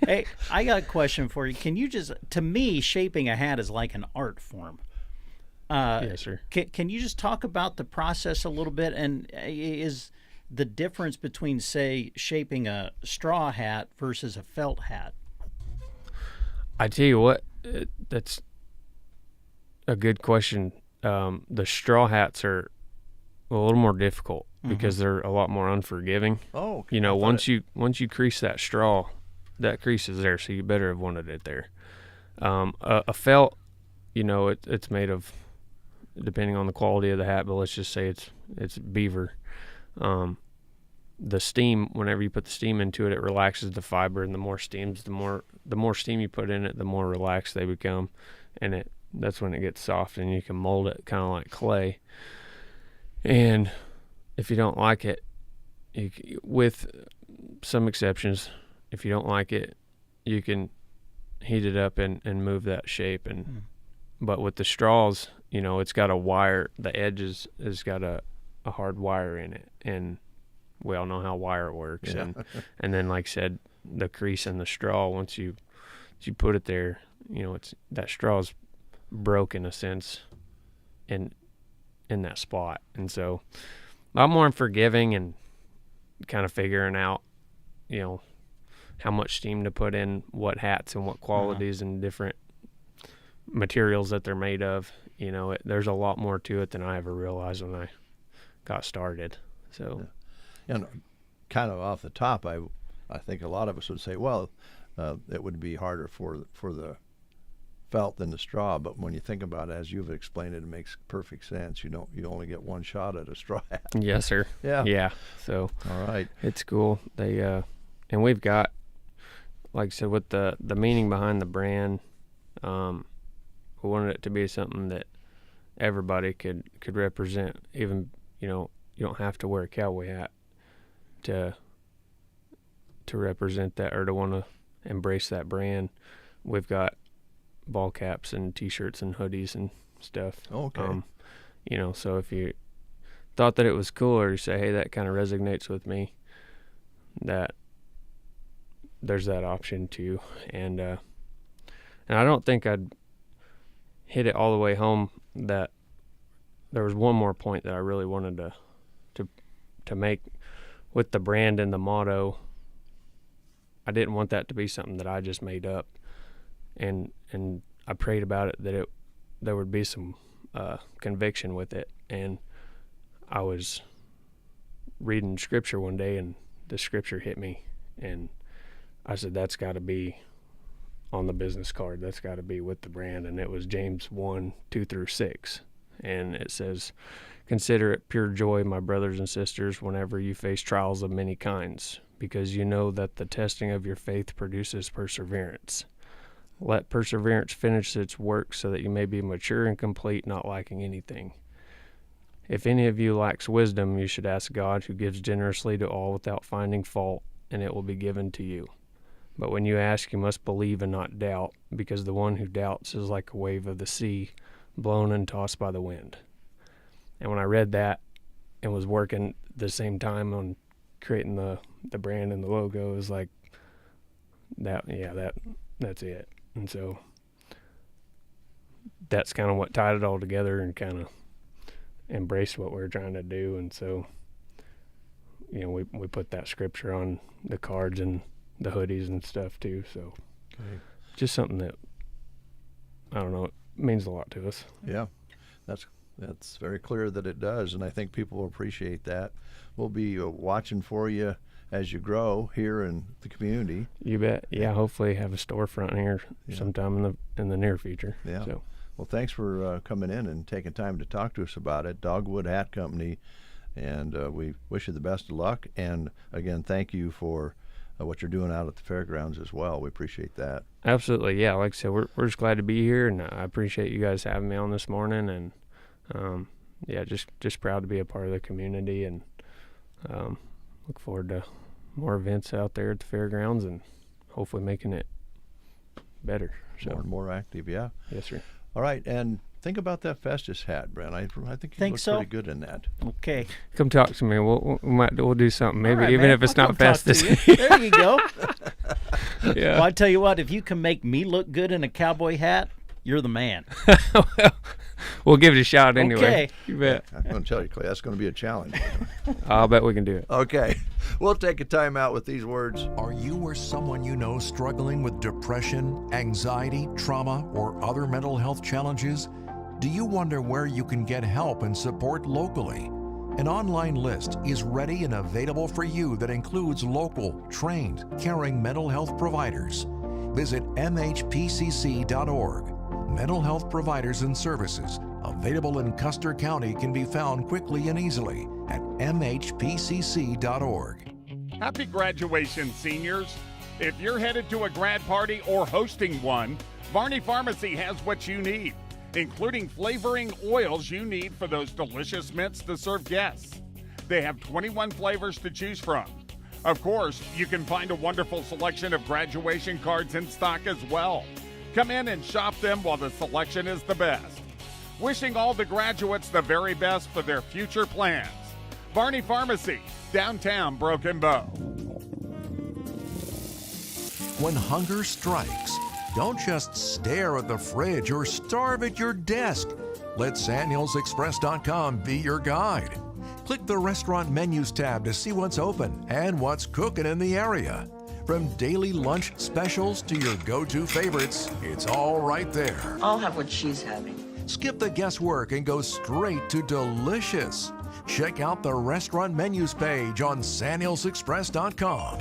Hey, I got a question for you. Can you to me, shaping a hat is like an art form. Yes, sir. Can you just talk about the process a little bit, and is the difference between, say, shaping a straw hat versus a felt hat? I tell you what, that's a good question. The straw hats are a little more difficult because they're a lot more unforgiving. Oh, okay. Once you crease that straw, that crease is there, so you better have wanted it there. A felt, it's made of, depending on the quality of the hat, but let's just say it's beaver. The steam, whenever you put the steam into it, it relaxes the fiber, and the more steam you put in it, the more relaxed they become, and that's when it gets soft, and you can mold it kind of like clay. And if you don't like it, with some exceptions, if you don't like it, you can heat it up and move that shape. But with the straws, it's got a wire. The edge has got a hard wire in it, and we all know how wire works. Yeah. And then, like I said, the crease in the straw, once you put it there, that straw's broke in a sense in that spot. And so a lot more forgiving and kind of figuring out, how much steam to put in what hats and what qualities and different materials that they're made of. There's a lot more to it than I ever realized when I got started. So, and kind of off the top, I think a lot of us would say, well, it would be harder for the felt than the straw. But when you think about it, as you've explained it makes perfect sense. You only get one shot at a straw hat. Yes, sir. Yeah. So, all right, it's cool. They and we've got, like I said, with the meaning behind the brand. We wanted it to be something that everybody could represent. Even, you don't have to wear a cowboy hat to represent that or to want to embrace that brand. We've got ball caps and T-shirts and hoodies and stuff. Okay. So if you thought that it was cool, or you say, hey, that kind of resonates with me, that there's that option too. And I don't think I'd hit it all the way home that there was one more point that I really wanted to make with the brand and the motto. I didn't want that to be something that I just made up, and I prayed about it that there would be some conviction with it. And I was reading scripture one day, and the scripture hit me, and I said, that's got to be on the business card. That's got to be with the brand. And it was James 1:2-6. And it says, consider it pure joy, my brothers and sisters, whenever you face trials of many kinds, because you know that the testing of your faith produces perseverance. Let perseverance finish its work so that you may be mature and complete, not lacking anything. If any of you lacks wisdom, you should ask God, who gives generously to all without finding fault, and it will be given to you. But when you ask, you must believe and not doubt, because the one who doubts is like a wave of the sea, blown and tossed by the wind. And when I read that and was working the same time on creating the brand and the logo, it was like, that's it. And so that's kind of what tied it all together and kind of embraced what we were trying to do. And so, we put that scripture on the cards and the hoodies and stuff too. So just something that, I don't know, it means a lot to us. Yeah, that's very clear that it does, and I think people will appreciate that. We'll be watching for you as you grow here in the community. You bet. Yeah, hopefully have a storefront here sometime in the near future. Yeah. So. Well, thanks for coming in and taking time to talk to us about it. Dogwood Hat Company, and we wish you the best of luck. And again, thank you for what you're doing out at the fairgrounds as well. We appreciate that. Absolutely, yeah. Like I said, we're just glad to be here, and I appreciate you guys having me on this morning. And yeah, just proud to be a part of the community, and look forward to more events out there at the fairgrounds, and hopefully making it better. So More and more active, yeah. Yes, sir. All right, and think about that Festus hat, Brent. I think you look so? pretty good in that. Okay. Come talk to me. We'll do something. Maybe All right, even man. if it's I'll not come talk to Festus. you. There you go. Yeah. Well, I tell you what, if you can make me look good in a cowboy hat, you're the man. We'll give it a shot anyway. Okay. You bet. I'm going to tell you, Clay, that's going to be a challenge. I'll bet we can do it. Okay. We'll take a time out with these words. Are you or someone you know struggling with depression, anxiety, trauma, or other mental health challenges? Do you wonder where you can get help and support locally? An online list is ready and available for you that includes local, trained, caring mental health providers. Visit mhpcc.org. Mental health providers and services available in Custer County can be found quickly and easily at mhpcc.org. Happy graduation, seniors. If you're headed to a grad party or hosting one, Varney Pharmacy has what you need, including flavoring oils you need for those delicious mints to serve guests. They have 21 flavors to choose from. Of course, you can find a wonderful selection of graduation cards in stock as well. Come in and shop them while the selection is the best. Wishing all the graduates the very best for their future plans. Varney Pharmacy, downtown Broken Bow. When hunger strikes, don't just stare at the fridge or starve at your desk. Let SandhillsExpress.com be your guide. Click the restaurant menus tab to see what's open and what's cooking in the area. From daily lunch specials to your go-to favorites, it's all right there. I'll have what she's having. Skip the guesswork and go straight to delicious. Check out the restaurant menus page on SandhillsExpress.com.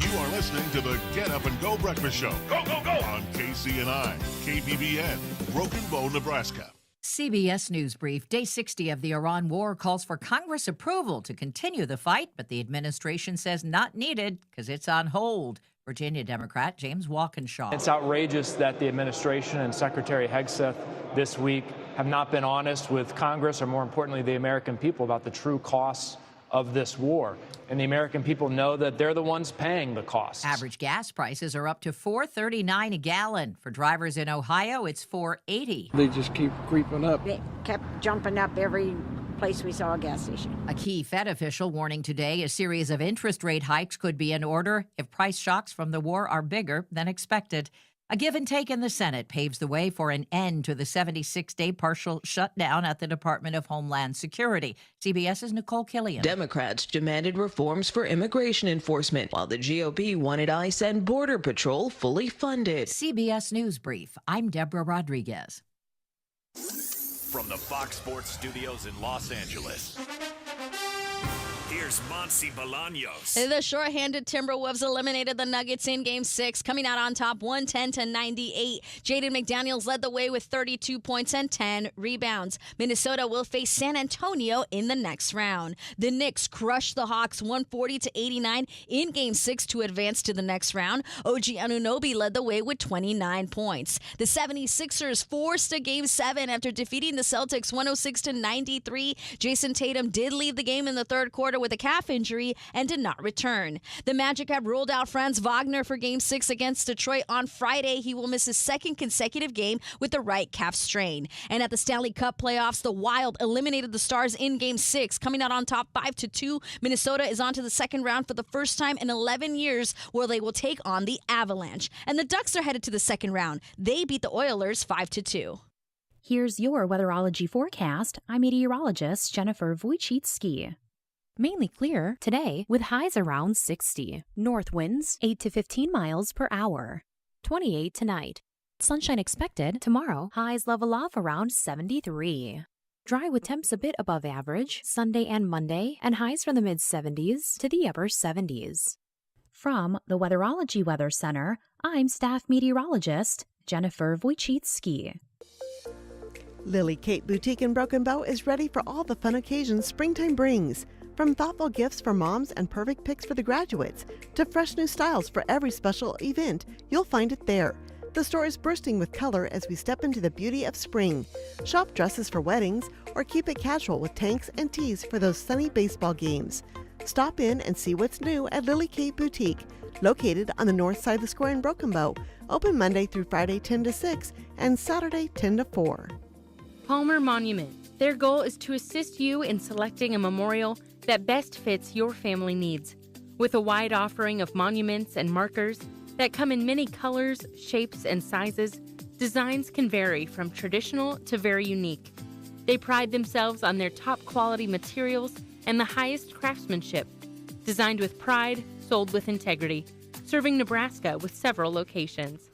You are listening to the Get Up and Go Breakfast Show. Go, go, go! On KCNI, KBBN, Broken Bow, Nebraska. CBS News Brief. Day 60 of the Iran war calls for Congress approval to continue the fight, but the administration says not needed because it's on hold. Virginia Democrat James Walkinshaw. It's outrageous that the administration and Secretary Hegseth this week have not been honest with Congress, or more importantly, the American people, about the true costs of this war. And the American people know that they're the ones paying the costs. Average gas prices are up to $4.39 a gallon. For drivers in Ohio, it's $4.80. They just keep creeping up. It kept jumping up every place we saw a gas station. A key Fed official warning today a series of interest rate hikes could be in order if price shocks from the war are bigger than expected. A give and take in the Senate paves the way for an end to the 76-day partial shutdown at the Department of Homeland Security. CBS's Nicole Killian. Democrats demanded reforms for immigration enforcement, while the GOP wanted ICE and Border Patrol fully funded. CBS News Brief. I'm Deborah Rodriguez. From the Fox Sports Studios in Los Angeles, here's Monsi Bolaños. The short-handed Timberwolves eliminated the Nuggets in Game 6, coming out on top 110-98. Jaden McDaniels led the way with 32 points and 10 rebounds. Minnesota will face San Antonio in the next round. The Knicks crushed the Hawks 140-89 in Game 6 to advance to the next round. OG Anunoby led the way with 29 points. The 76ers forced a Game 7 after defeating the Celtics 106-93. Jason Tatum did leave the game in the third quarter with a calf injury and did not return. The Magic have ruled out Franz Wagner for Game 6 against Detroit on Friday. He will miss his second consecutive game with the right calf strain. And at the Stanley Cup playoffs, the Wild eliminated the Stars in Game 6, coming out on top 5-2. Minnesota is on to the second round for the first time in 11 years, where they will take on the Avalanche. And the Ducks are headed to the second round. They beat the Oilers 5-2. Here's your weatherology forecast. I'm meteorologist Jennifer Wojcicki. Mainly clear today with highs around 60. North winds 8 to 15 miles per hour. 28 tonight. Sunshine expected tomorrow. Highs level off around 73. Dry with temps a bit above average Sunday and Monday, and highs from the mid-70s to the upper 70s. From the Weatherology Weather Center, I'm staff meteorologist Jennifer Wojcicki. Lily Kate Boutique in Broken Bow is ready for all the fun occasions springtime brings. From thoughtful gifts for moms and perfect picks for the graduates, to fresh new styles for every special event, you'll find it there. The store is bursting with color as we step into the beauty of spring. Shop dresses for weddings or keep it casual with tanks and tees for those sunny baseball games. Stop in and see what's new at Lily Kate Boutique, located on the north side of the square in Broken Bow, open Monday through Friday 10 to 6 and Saturday 10 to 4. Palmer Monument. Their goal is to assist you in selecting a memorial that best fits your family needs. With a wide offering of monuments and markers that come in many colors, shapes, and sizes, designs can vary from traditional to very unique. They pride themselves on their top quality materials and the highest craftsmanship. Designed with pride, sold with integrity. Serving Nebraska with several locations.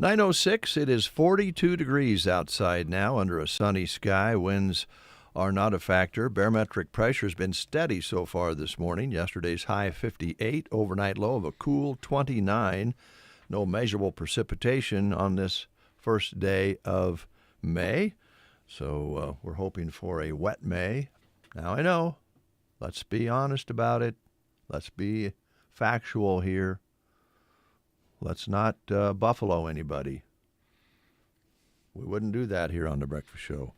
9:06, it is 42 degrees outside now under a sunny sky. Winds are not a factor. Barometric pressure has been steady so far this morning. Yesterday's high 58, overnight low of a cool 29. No measurable precipitation on this first day of May. So we're hoping for a wet May. Now I know, let's be honest about it. Let's be factual here. Let's not buffalo anybody. We wouldn't do that here on The Breakfast Show.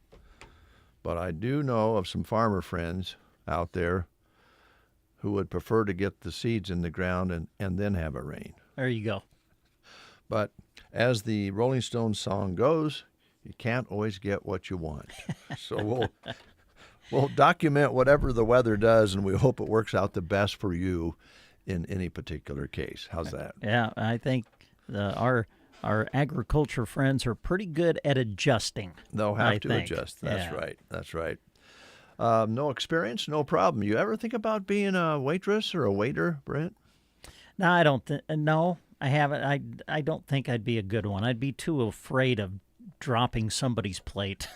But I do know of some farmer friends out there who would prefer to get the seeds in the ground and then have it rain. There you go. But as the Rolling Stones song goes, you can't always get what you want. So we'll document whatever the weather does, and we hope it works out the best for you in any particular case. How's that? Yeah, I think our agriculture friends are pretty good at adjusting. They'll have to adjust. That's right. That's right. No experience, no problem. You ever think about being a waitress or a waiter, Brent? No, I don't. No, I haven't. I don't think I'd be a good one. I'd be too afraid of dropping somebody's plate.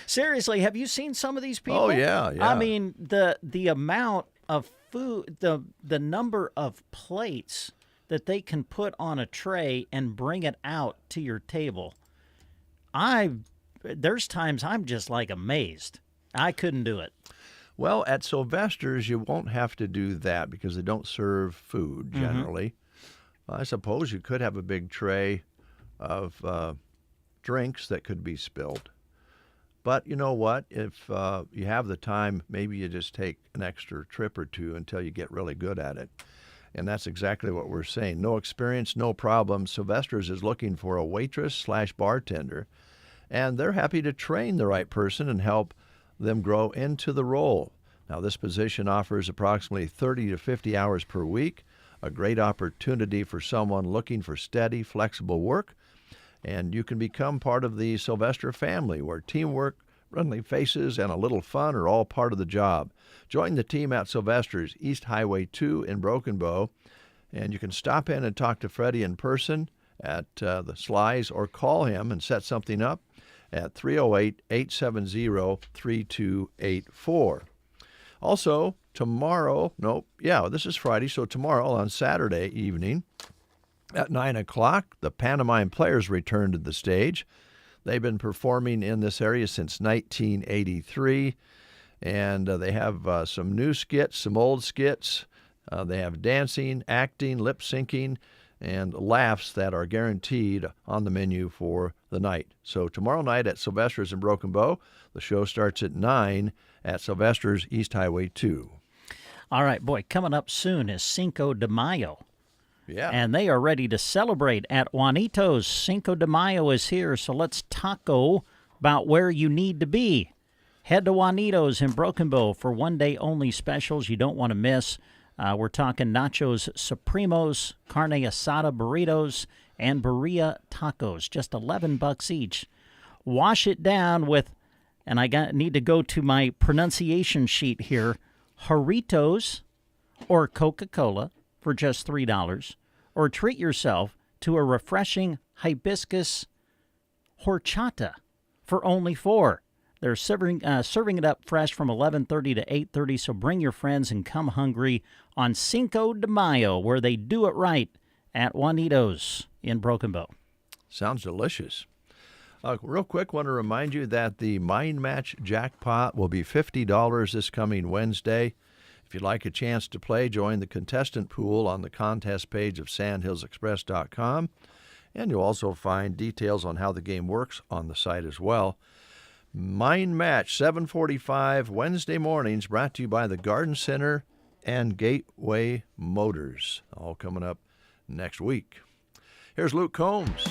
Seriously, have you seen some of these people? Oh yeah. I mean, the amount of food, the number of plates that they can put on a tray and bring it out to your table. There's times I'm just like amazed. I couldn't do it. Well, at Sylvester's, you won't have to do that because they don't serve food generally. I suppose you could have a big tray of drinks that could be spilled. But you know what? If you have the time, maybe you just take an extra trip or two until you get really good at it. And that's exactly what we're saying. No experience, no problem. Sylvester's is looking for a waitress/bartender, and they're happy to train the right person and help them grow into the role. Now, this position offers approximately 30 to 50 hours per week, a great opportunity for someone looking for steady, flexible work. And you can become part of the Sylvester family, where teamwork, friendly faces, and a little fun are all part of the job. Join the team at Sylvester's, East Highway 2 in Broken Bow, and you can stop in and talk to Freddie in person at the Slice or call him and set something up at 308-870-3284. Also, tomorrow, this is Friday, so tomorrow on Saturday evening, at 9 o'clock, the Pantomime Players return to the stage. They've been performing in this area since 1983, and they have some new skits, some old skits. They have dancing, acting, lip-syncing, and laughs that are guaranteed on the menu for the night. So tomorrow night at Sylvester's in Broken Bow, the show starts at 9 at Sylvester's, East Highway 2. All right, boy, coming up soon is Cinco de Mayo. Yeah. And they are ready to celebrate at Juanito's. Cinco de Mayo is here, so let's taco about where you need to be. Head to Juanito's in Broken Bow for one-day-only specials you don't want to miss. We're talking nachos supremos, carne asada burritos, and birria tacos, just $11 each. Wash it down with, and I need to go to my pronunciation sheet here, Jarritos or Coca-Cola for just $3, or treat yourself to a refreshing hibiscus horchata for only $4. They're serving it up fresh from 11:30 to 8:30, so bring your friends and come hungry on Cinco de Mayo, where they do it right at Juanito's in Broken Bow. Sounds delicious. Real quick, want to remind you that the Mind Match jackpot will be $50 this coming Wednesday. If you'd like a chance to play, join the contestant pool on the contest page of sandhillsexpress.com, and you'll also find details on how the game works on the site as well. Mind Match, 7:45 Wednesday mornings, brought to you by the Garden Center and Gateway Motors, all coming up next week. Here's Luke Combs.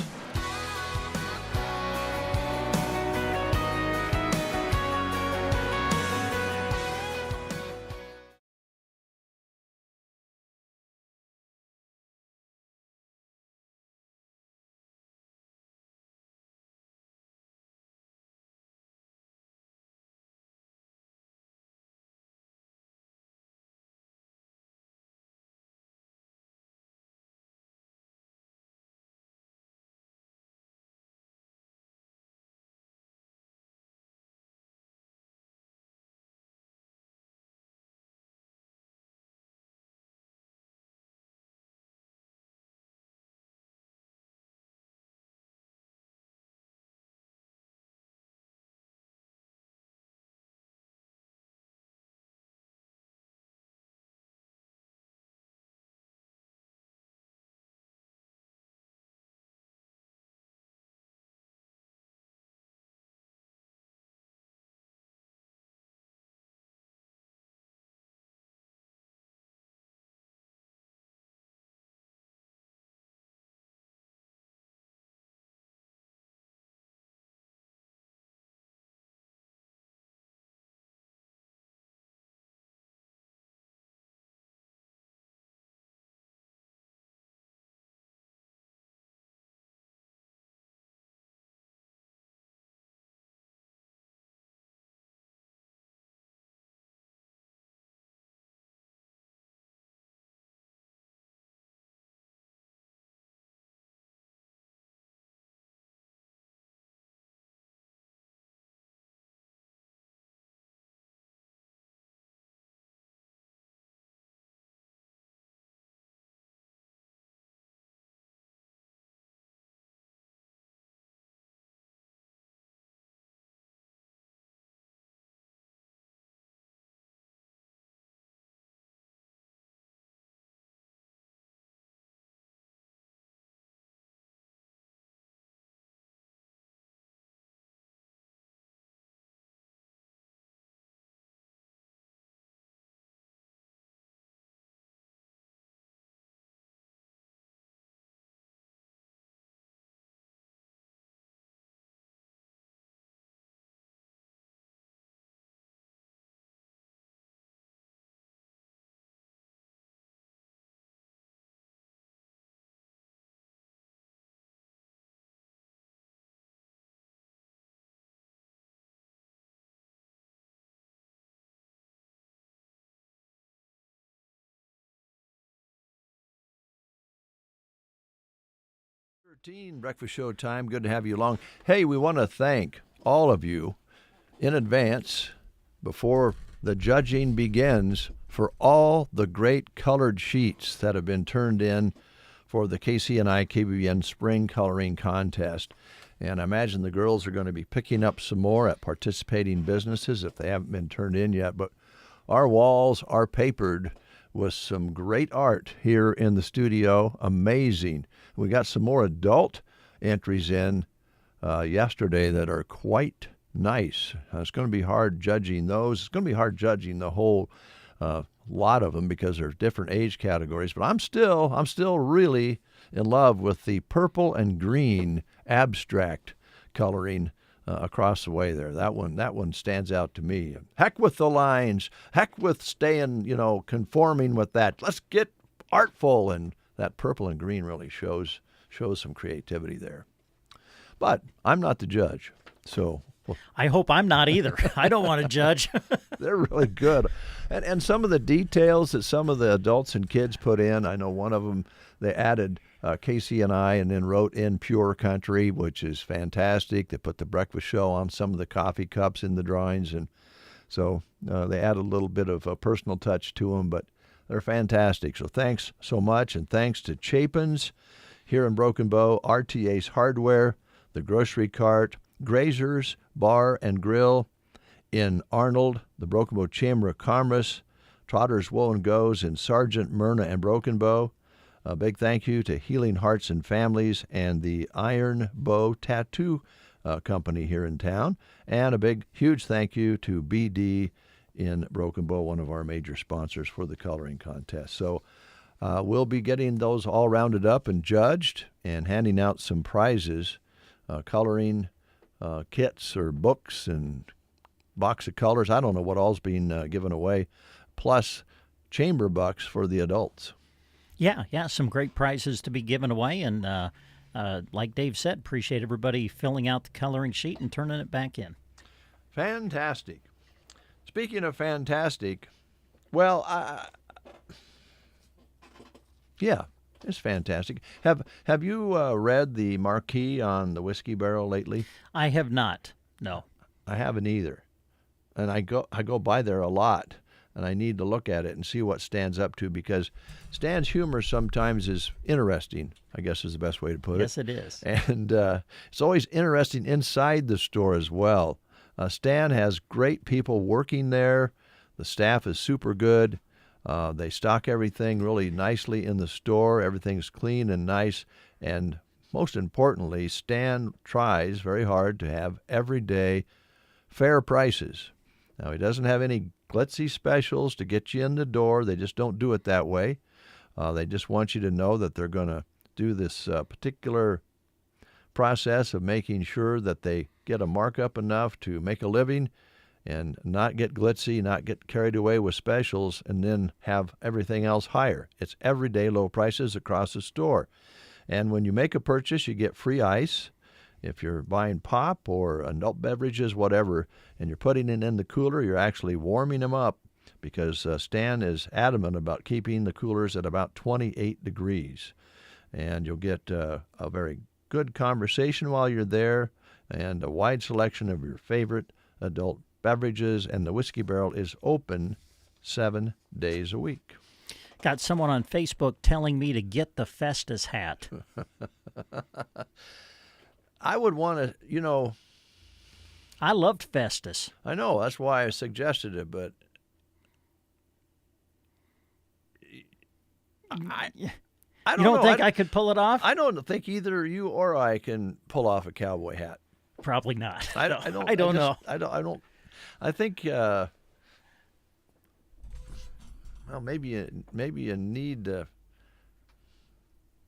Breakfast Show time. Good to have you along. Hey, we want to thank all of you in advance before the judging begins for all the great colored sheets that have been turned in for the KCNI KBBN Spring Coloring Contest. And I imagine the girls are going to be picking up some more at participating businesses if they haven't been turned in yet. But our walls are papered with some great art here in the studio. Amazing. We got some more adult entries in yesterday that are quite nice. It's going to be hard judging those. It's going to be hard judging the whole lot of them because there's different age categories. But I'm still really in love with the purple and green abstract coloring across the way there. That one stands out to me. Heck with the lines. Heck with staying, conforming with that. Let's get artful, and that purple and green really shows some creativity there. But I'm not the judge, so. I hope I'm not either. I don't want to judge. They're really good. And some of the details that some of the adults and kids put in, I know one of them, they added KCNI and then wrote in Pure Country, which is fantastic. They put the breakfast show on some of the coffee cups in the drawings, and so they add a little bit of a personal touch to them, but they're fantastic. So thanks so much, and thanks to Chapin's here in Broken Bow, RTA's Hardware, the Grocery Cart, Grazer's Bar and Grill in Arnold, the Broken Bow Chamber of Commerce, Trotter's Woe and Goes in Sargent, Myrna, and Broken Bow. A big thank you to Healing Hearts and Families and the Iron Bow Tattoo Company here in town. And a big, huge thank you to BD in Broken Bow, one of our major sponsors for the coloring contest. So we'll be getting those all rounded up and judged and handing out some prizes, coloring kits or books and box of colors. I don't know what all's being given away, plus chamber bucks for the adults. Yeah, some great prizes to be given away. And like Dave said, appreciate everybody filling out the coloring sheet and turning it back in. Fantastic. Speaking of fantastic, well, yeah, it's fantastic. Have you read the marquee on the whiskey barrel lately? I have not, no. I haven't either. And I go by there a lot. And I need to look at it and see what Stan's up to, because Stan's humor sometimes is interesting, I guess is the best way to put it. Yes, it is. And it's always interesting inside the store as well. Stan has great people working there. The staff is super good. They stock everything really nicely in the store. Everything's clean and nice. And most importantly, Stan tries very hard to have everyday fair prices. Now, he doesn't have any glitzy specials to get you in the door. They just don't do it that way. They just want you to know that they're going to do this particular process of making sure that they get a markup enough to make a living and not get glitzy, not get carried away with specials, and then have everything else higher. It's everyday low prices across the store. And when you make a purchase, you get free ice. If you're buying pop or adult beverages, whatever, and you're putting it in the cooler, you're actually warming them up, because Stan is adamant about keeping the coolers at about 28 degrees. And you'll get a very good conversation while you're there, and a wide selection of your favorite adult beverages, and the Whiskey Barrel is open 7 days a week. Got someone on Facebook telling me to get the Festus hat. I would want to, I loved Festus. I know, that's why I suggested it, but I don't know. You don't think I could pull it off? I don't think either you or I can pull off a cowboy hat. Probably not. I don't know. I think well, maybe you need to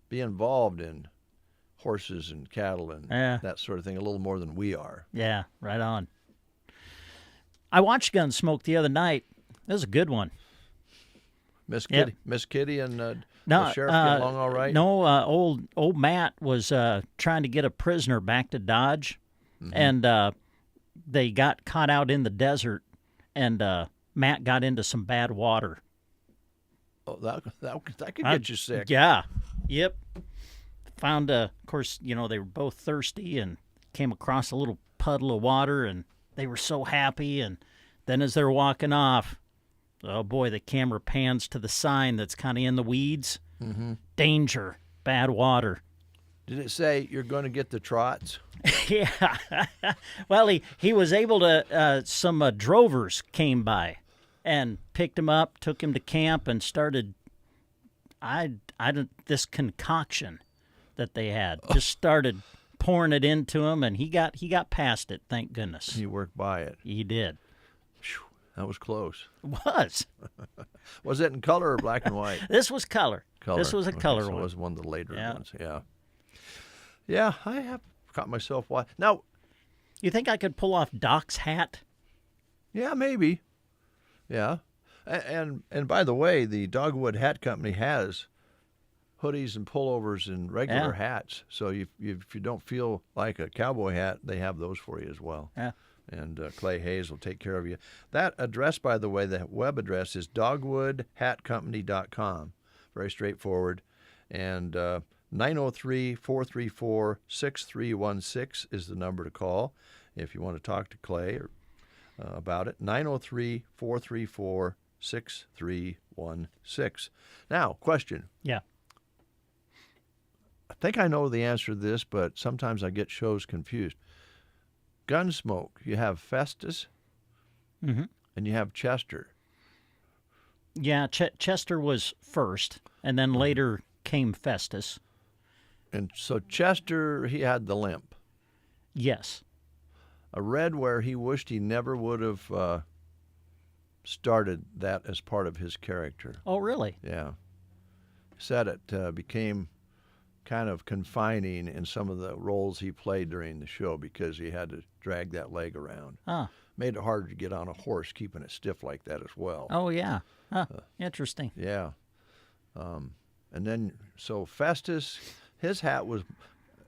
be involved in horses and cattle and that sort of thing a little more than we are. Yeah, right on. I watched Gunsmoke the other night. That was a good one. Miss Kitty and the sheriff get along all right? No, old Matt was trying to get a prisoner back to Dodge, and they got caught out in the desert, and Matt got into some bad water. Oh, that could get you sick. Yeah. Yep. Found, of course, they were both thirsty and came across a little puddle of water, and they were so happy. And then as they're walking off, oh boy, the camera pans to the sign that's kind of in the weeds. Mm-hmm. Danger, bad water. Did it say you're going to get the trots? Yeah. Well, he was able to, some drovers came by and picked him up, took him to camp, and started, this concoction that they had. Just started pouring it into him, and he got past it, thank goodness. He worked by it. He did. Whew, that was close. It was. Was it in color or black and white? This was color. This was a color so one. It was one of the later ones, yeah. Yeah, I have caught myself watching. Now, you think I could pull off Doc's hat? Yeah, maybe. Yeah. And by the way, the Dogwood Hat Company has hoodies and pullovers and regular hats. So if you don't feel like a cowboy hat, they have those for you as well. Yeah. And Clay Hayes will take care of you. That address, by the way, the web address is dogwoodhatcompany.com. Very straightforward. And 903-434-6316 is the number to call if you want to talk to Clay or about it. 903-434-6316. Now, question. Yeah. I think I know the answer to this, but sometimes I get shows confused. Gunsmoke, you have Festus and you have Chester. Yeah, Chester was first, and then later came Festus. And so Chester, he had the limp. Yes. I read where he wished he never would have started that as part of his character. Oh, really? Yeah. Said it became kind of confining in some of the roles he played during the show because he had to drag that leg around. Made it harder to get on a horse, keeping it stiff like that as well. Oh, yeah. Interesting. Yeah. And then, so Festus, his hat was,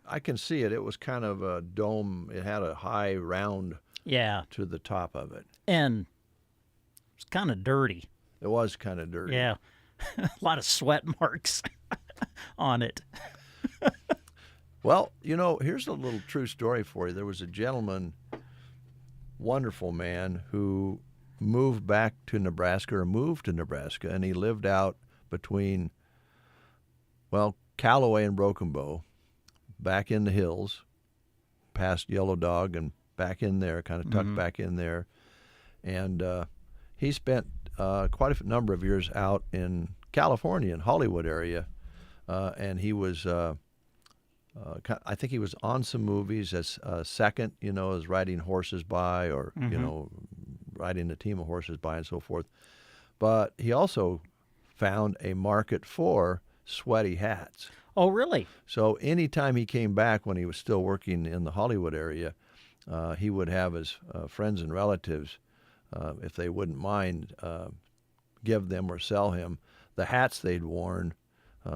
I can see it. It was kind of a dome. It had a high round to the top of it. And it's kind of dirty. It was kind of dirty. Yeah. A lot of sweat marks on it. Well, you know, here's a little true story for you. There was a gentleman, wonderful man, who moved to Nebraska, and he lived out between, well, Callaway and Broken Bow, back in the hills, past Yellow Dog and back in there, kind of tucked back in there. And he spent quite a number of years out in California, in Hollywood area, and he was, I think he was on some movies as second, you know, as riding horses by or, you know, riding a team of horses by and so forth. But he also found a market for sweaty hats. Oh, really? So anytime he came back when he was still working in the Hollywood area, he would have his friends and relatives, if they wouldn't mind, give them or sell him the hats they'd worn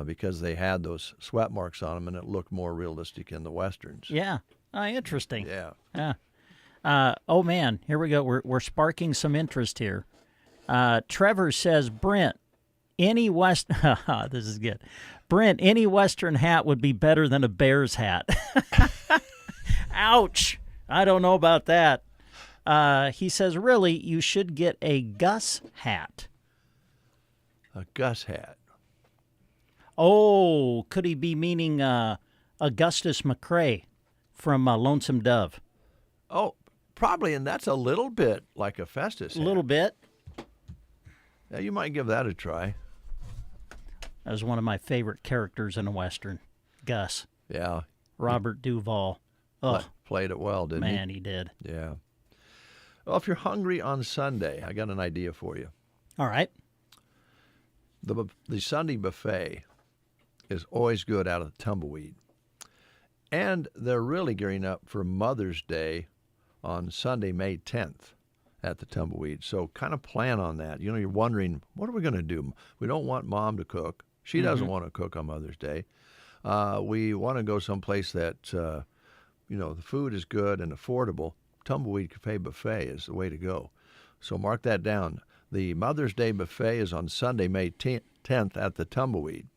because they had those sweat marks on them, and it looked more realistic in the Westerns. Yeah. Interesting. Yeah. Yeah. Oh, man, here we go. We're sparking some interest here. Trevor says, Brent, any this is good. Brent, any Western hat would be better than a Bears hat. Ouch. I don't know about that. He says, really, you should get a Gus hat. A Gus hat. Oh, could he be meaning Augustus McCrae from Lonesome Dove? Oh, probably, and that's a little bit like a Festus hat. A little bit. Yeah, you might give that a try. That was one of my favorite characters in a Western, Gus. Yeah. Robert Duvall. Oh, played it well, didn't he? Man, he did. Yeah. Well, if you're hungry on Sunday, I got an idea for you. All right. The Sunday buffet is always good out of the Tumbleweed. And they're really gearing up for Mother's Day on Sunday, May 10th at the Tumbleweed. So kind of plan on that. You know, you're wondering, what are we going to do? We don't want Mom to cook. She doesn't want to cook on Mother's Day. We want to go someplace that, you know, the food is good and affordable. Tumbleweed Cafe Buffet is the way to go. So mark that down. The Mother's Day Buffet is on Sunday, May 10th at the Tumbleweed.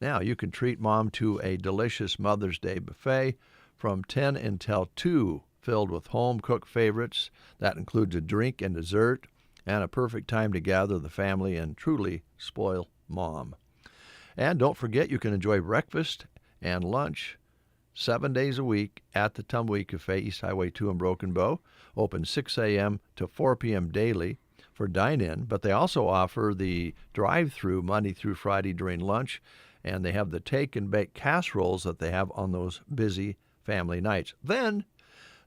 Now, you can treat Mom to a delicious Mother's Day buffet from 10 until 2, filled with home-cooked favorites. That includes a drink and dessert, and a perfect time to gather the family and truly spoil Mom. And don't forget, you can enjoy breakfast and lunch 7 days a week at the Tumbleweed Cafe, East Highway 2 in Broken Bow. Open 6 a.m. to 4 p.m. daily for dine-in, but they also offer the drive-through Monday through Friday during lunch, and they have the take-and-bake casseroles that they have on those busy family nights. Then,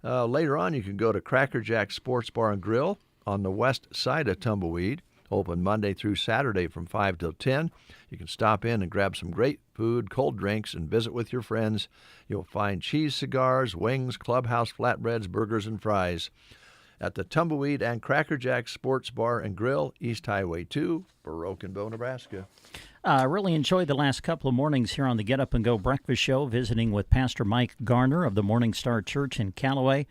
later on, you can go to Cracker Jack Sports Bar and Grill on the west side of Tumbleweed, open Monday through Saturday from 5 till 10. You can stop in and grab some great food, cold drinks, and visit with your friends. You'll find cheese cigars, wings, clubhouse flatbreads, burgers, and fries at the Tumbleweed and Cracker Jack Sports Bar and Grill, East Highway 2, Broken Bow, Nebraska. I really enjoyed the last couple of mornings here on the Get Up and Go Breakfast Show, visiting with Pastor Mike Garner of the Morning Star Church in Callaway.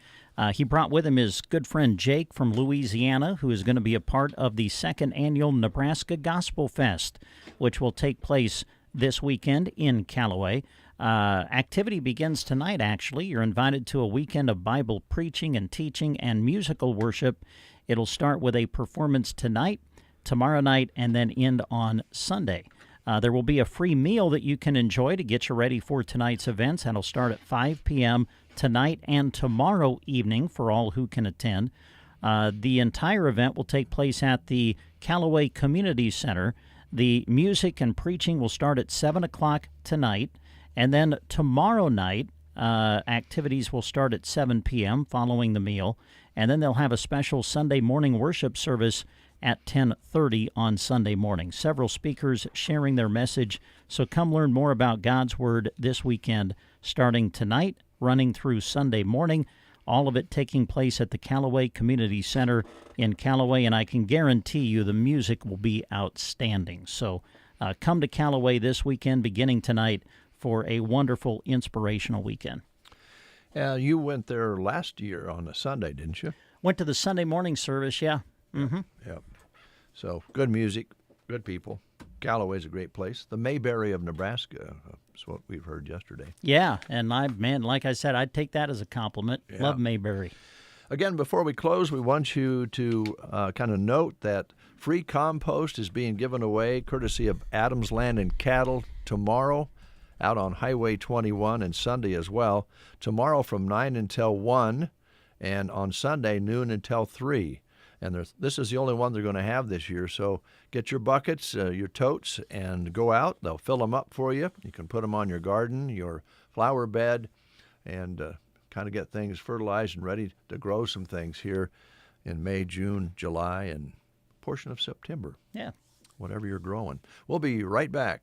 He brought with him his good friend Jake from Louisiana, who is going to be a part of the second annual Nebraska Gospel Fest, which will take place this weekend in Callaway. Activity begins tonight, actually. You're invited to a weekend of Bible preaching and teaching and musical worship. It'll start with a performance tonight, tomorrow night, and then end on Sunday. There will be a free meal that you can enjoy to get you ready for tonight's events. That'll start at 5 p.m. tonight and tomorrow evening for all who can attend. The entire event will take place at the Callaway Community Center. The music and preaching will start at 7 o'clock tonight, and then tomorrow night, activities will start at 7 p.m. following the meal, and then they'll have a special Sunday morning worship service at 10:30 on Sunday morning. Several speakers sharing their message, so come learn more about God's Word this weekend, starting tonight, running through Sunday morning, all of it taking place at the Callaway Community Center in Callaway, and I can guarantee you the music will be outstanding. So come to Callaway this weekend, beginning tonight, for a wonderful, inspirational weekend. You went there last year on a Sunday, didn't you? Went to the Sunday morning service, yeah. Mm-hmm. Yep. So good music, good people. Callaway's a great place. The Mayberry of Nebraska is what we've heard yesterday. Yeah, and like I said, I'd take that as a compliment. Yeah. Love Mayberry. Again, before we close, we want you to kind of note that free compost is being given away courtesy of Adams Land and Cattle tomorrow out on Highway 21 and Sunday as well. Tomorrow from 9 until 1 and on Sunday noon until 3. And this is the only one they're going to have this year. So get your buckets, your totes, and go out. They'll fill them up for you. You can put them on your garden, your flower bed, and kind of get things fertilized and ready to grow some things here in May, June, July, and a portion of September. Yeah. Whatever you're growing. We'll be right back.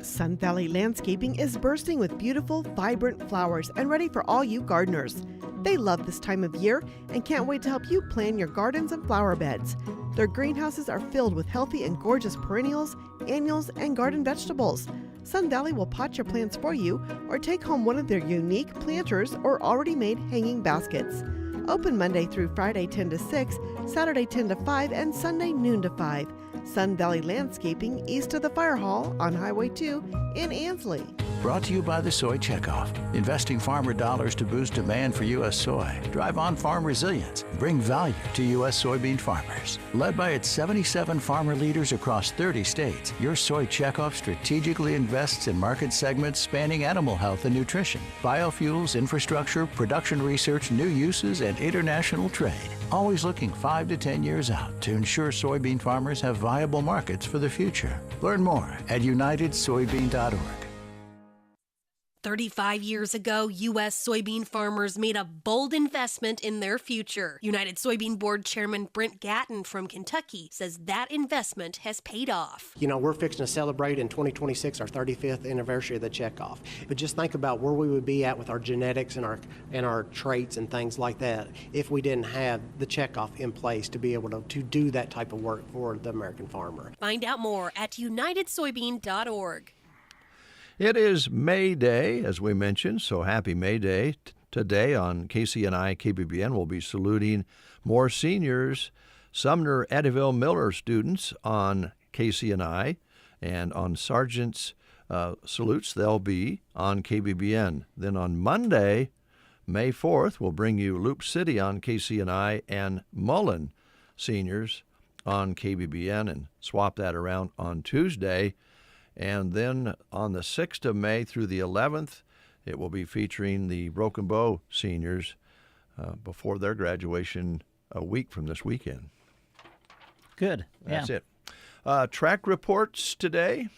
Sun Valley Landscaping is bursting with beautiful, vibrant flowers and ready for all you gardeners. They love this time of year and can't wait to help you plan your gardens and flower beds. Their greenhouses are filled with healthy and gorgeous perennials, annuals, and garden vegetables. Sun Valley will pot your plants for you or take home one of their unique planters or already made hanging baskets. Open Monday through Friday 10 to 6, Saturday 10 to 5, and Sunday noon to 5. Sun Valley Landscaping, east of the Fire Hall on Highway 2 in Ansley. Brought to you by the Soy Checkoff. Investing farmer dollars to boost demand for U.S. soy. Drive on-farm resilience. Bring value to U.S. soybean farmers. Led by its 77 farmer leaders across 30 states, your Soy Checkoff strategically invests in market segments spanning animal health and nutrition, biofuels, infrastructure, production research, new uses, and international trade. Always looking 5 to 10 years out to ensure soybean farmers have viable markets for the future. Learn more at unitedsoybean.org. 35 years ago, U.S. soybean farmers made a bold investment in their future. United Soybean Board Chairman Brent Gatton from Kentucky says that investment has paid off. You know, we're fixing to celebrate in 2026 our 35th anniversary of the checkoff. But just think about where we would be at with our genetics and our traits and things like that if we didn't have the checkoff in place to be able to do that type of work for the American farmer. Find out more at unitedsoybean.org. It is May Day, as we mentioned, so happy May Day. Today on KCNI, KBBN, we'll be saluting more seniors, Sumner Eddyville Miller students on KCNI, and on Sergeant's salutes, they'll be on KBBN. Then on Monday, May 4th, we'll bring you Loop City on KCNI and Mullen seniors on KBBN and swap that around on Tuesday. And then on the 6th of May through the 11th, it will be featuring the Broken Bow seniors before their graduation a week from this weekend. Good. That's it. Track reports today?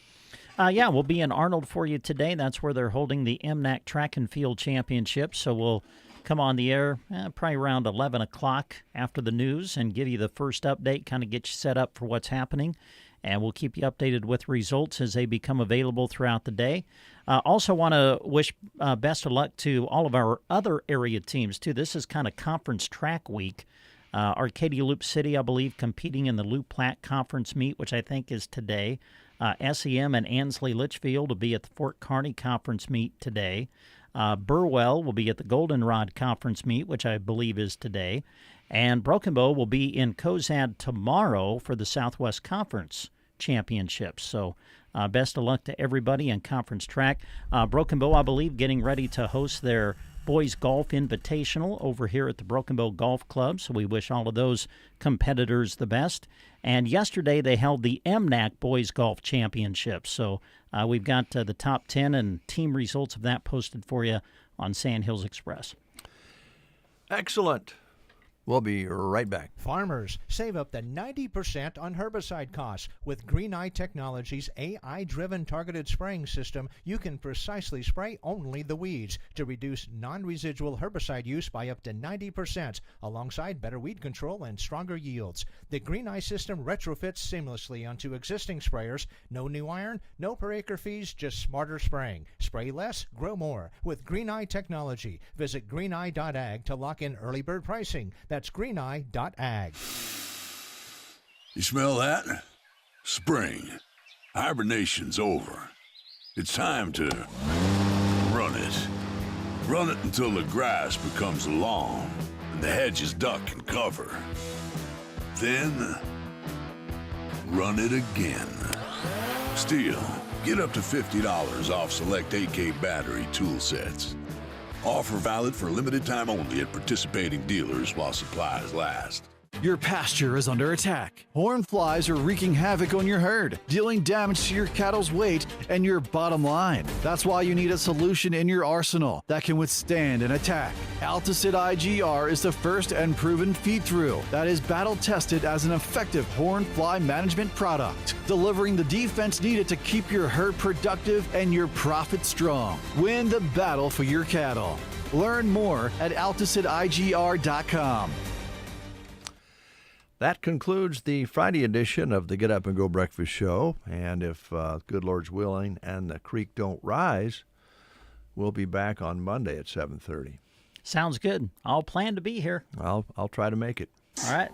Yeah, we'll be in Arnold for you today. That's where they're holding the MNAC Track and Field Championships. So we'll come on the air probably around 11 o'clock after the news and give you the first update, kind of get you set up for what's happening. And we'll keep you updated with results as they become available throughout the day. Also want to wish best of luck to all of our other area teams, too. This is kind of conference track week. Arcadia Loop City, I believe, competing in the Loop Platte Conference meet, which I think is today. SEM and Ansley Litchfield will be at the Fort Kearney Conference meet today. Burwell will be at the Goldenrod Conference meet, which I believe is today. And Broken Bow will be in Cozad tomorrow for the Southwest Conference Championships. So Best of luck to everybody in conference track. Broken Bow, I believe, getting ready to host their Boys Golf Invitational over here at the Broken Bow Golf Club, so we wish all of those competitors the best. And yesterday they held the MNAC Boys Golf Championship, so we've got the top 10 and team results of that posted for you on Sand Hills Express. Excellent. We'll be right back. Farmers, save up to 90% on herbicide costs. With Green Eye Technologies' AI-driven targeted spraying system, you can precisely spray only the weeds to reduce non-residual herbicide use by up to 90%, alongside better weed control and stronger yields. The Green Eye system retrofits seamlessly onto existing sprayers. No new iron, no per acre fees, just smarter spraying. Spray less, grow more. With Green Eye Technology, visit greeneye.ag to lock in early bird pricing. That's greeneye.ag. You smell that? Spring. Hibernation's over. It's time to run it. Run it until the grass becomes long and the hedges duck and cover. Then, run it again. Still, get up to $50 off select AK battery tool sets. Offer valid for a limited time only at participating dealers while supplies last. Your pasture is under attack. Horn flies are wreaking havoc on your herd, dealing damage to your cattle's weight and your bottom line. That's why you need a solution in your arsenal that can withstand an attack. Alticid IGR is the first and proven feed-through that is battle-tested as an effective horn fly management product, delivering the defense needed to keep your herd productive and your profit strong. Win the battle for your cattle. Learn more at AlticidIGR.com. That concludes the Friday edition of the Get Up and Go Breakfast Show. And if good Lord's willing and the creek don't rise, we'll be back on Monday at 7:30. Sounds good. I'll plan to be here. I'll try to make it. All right.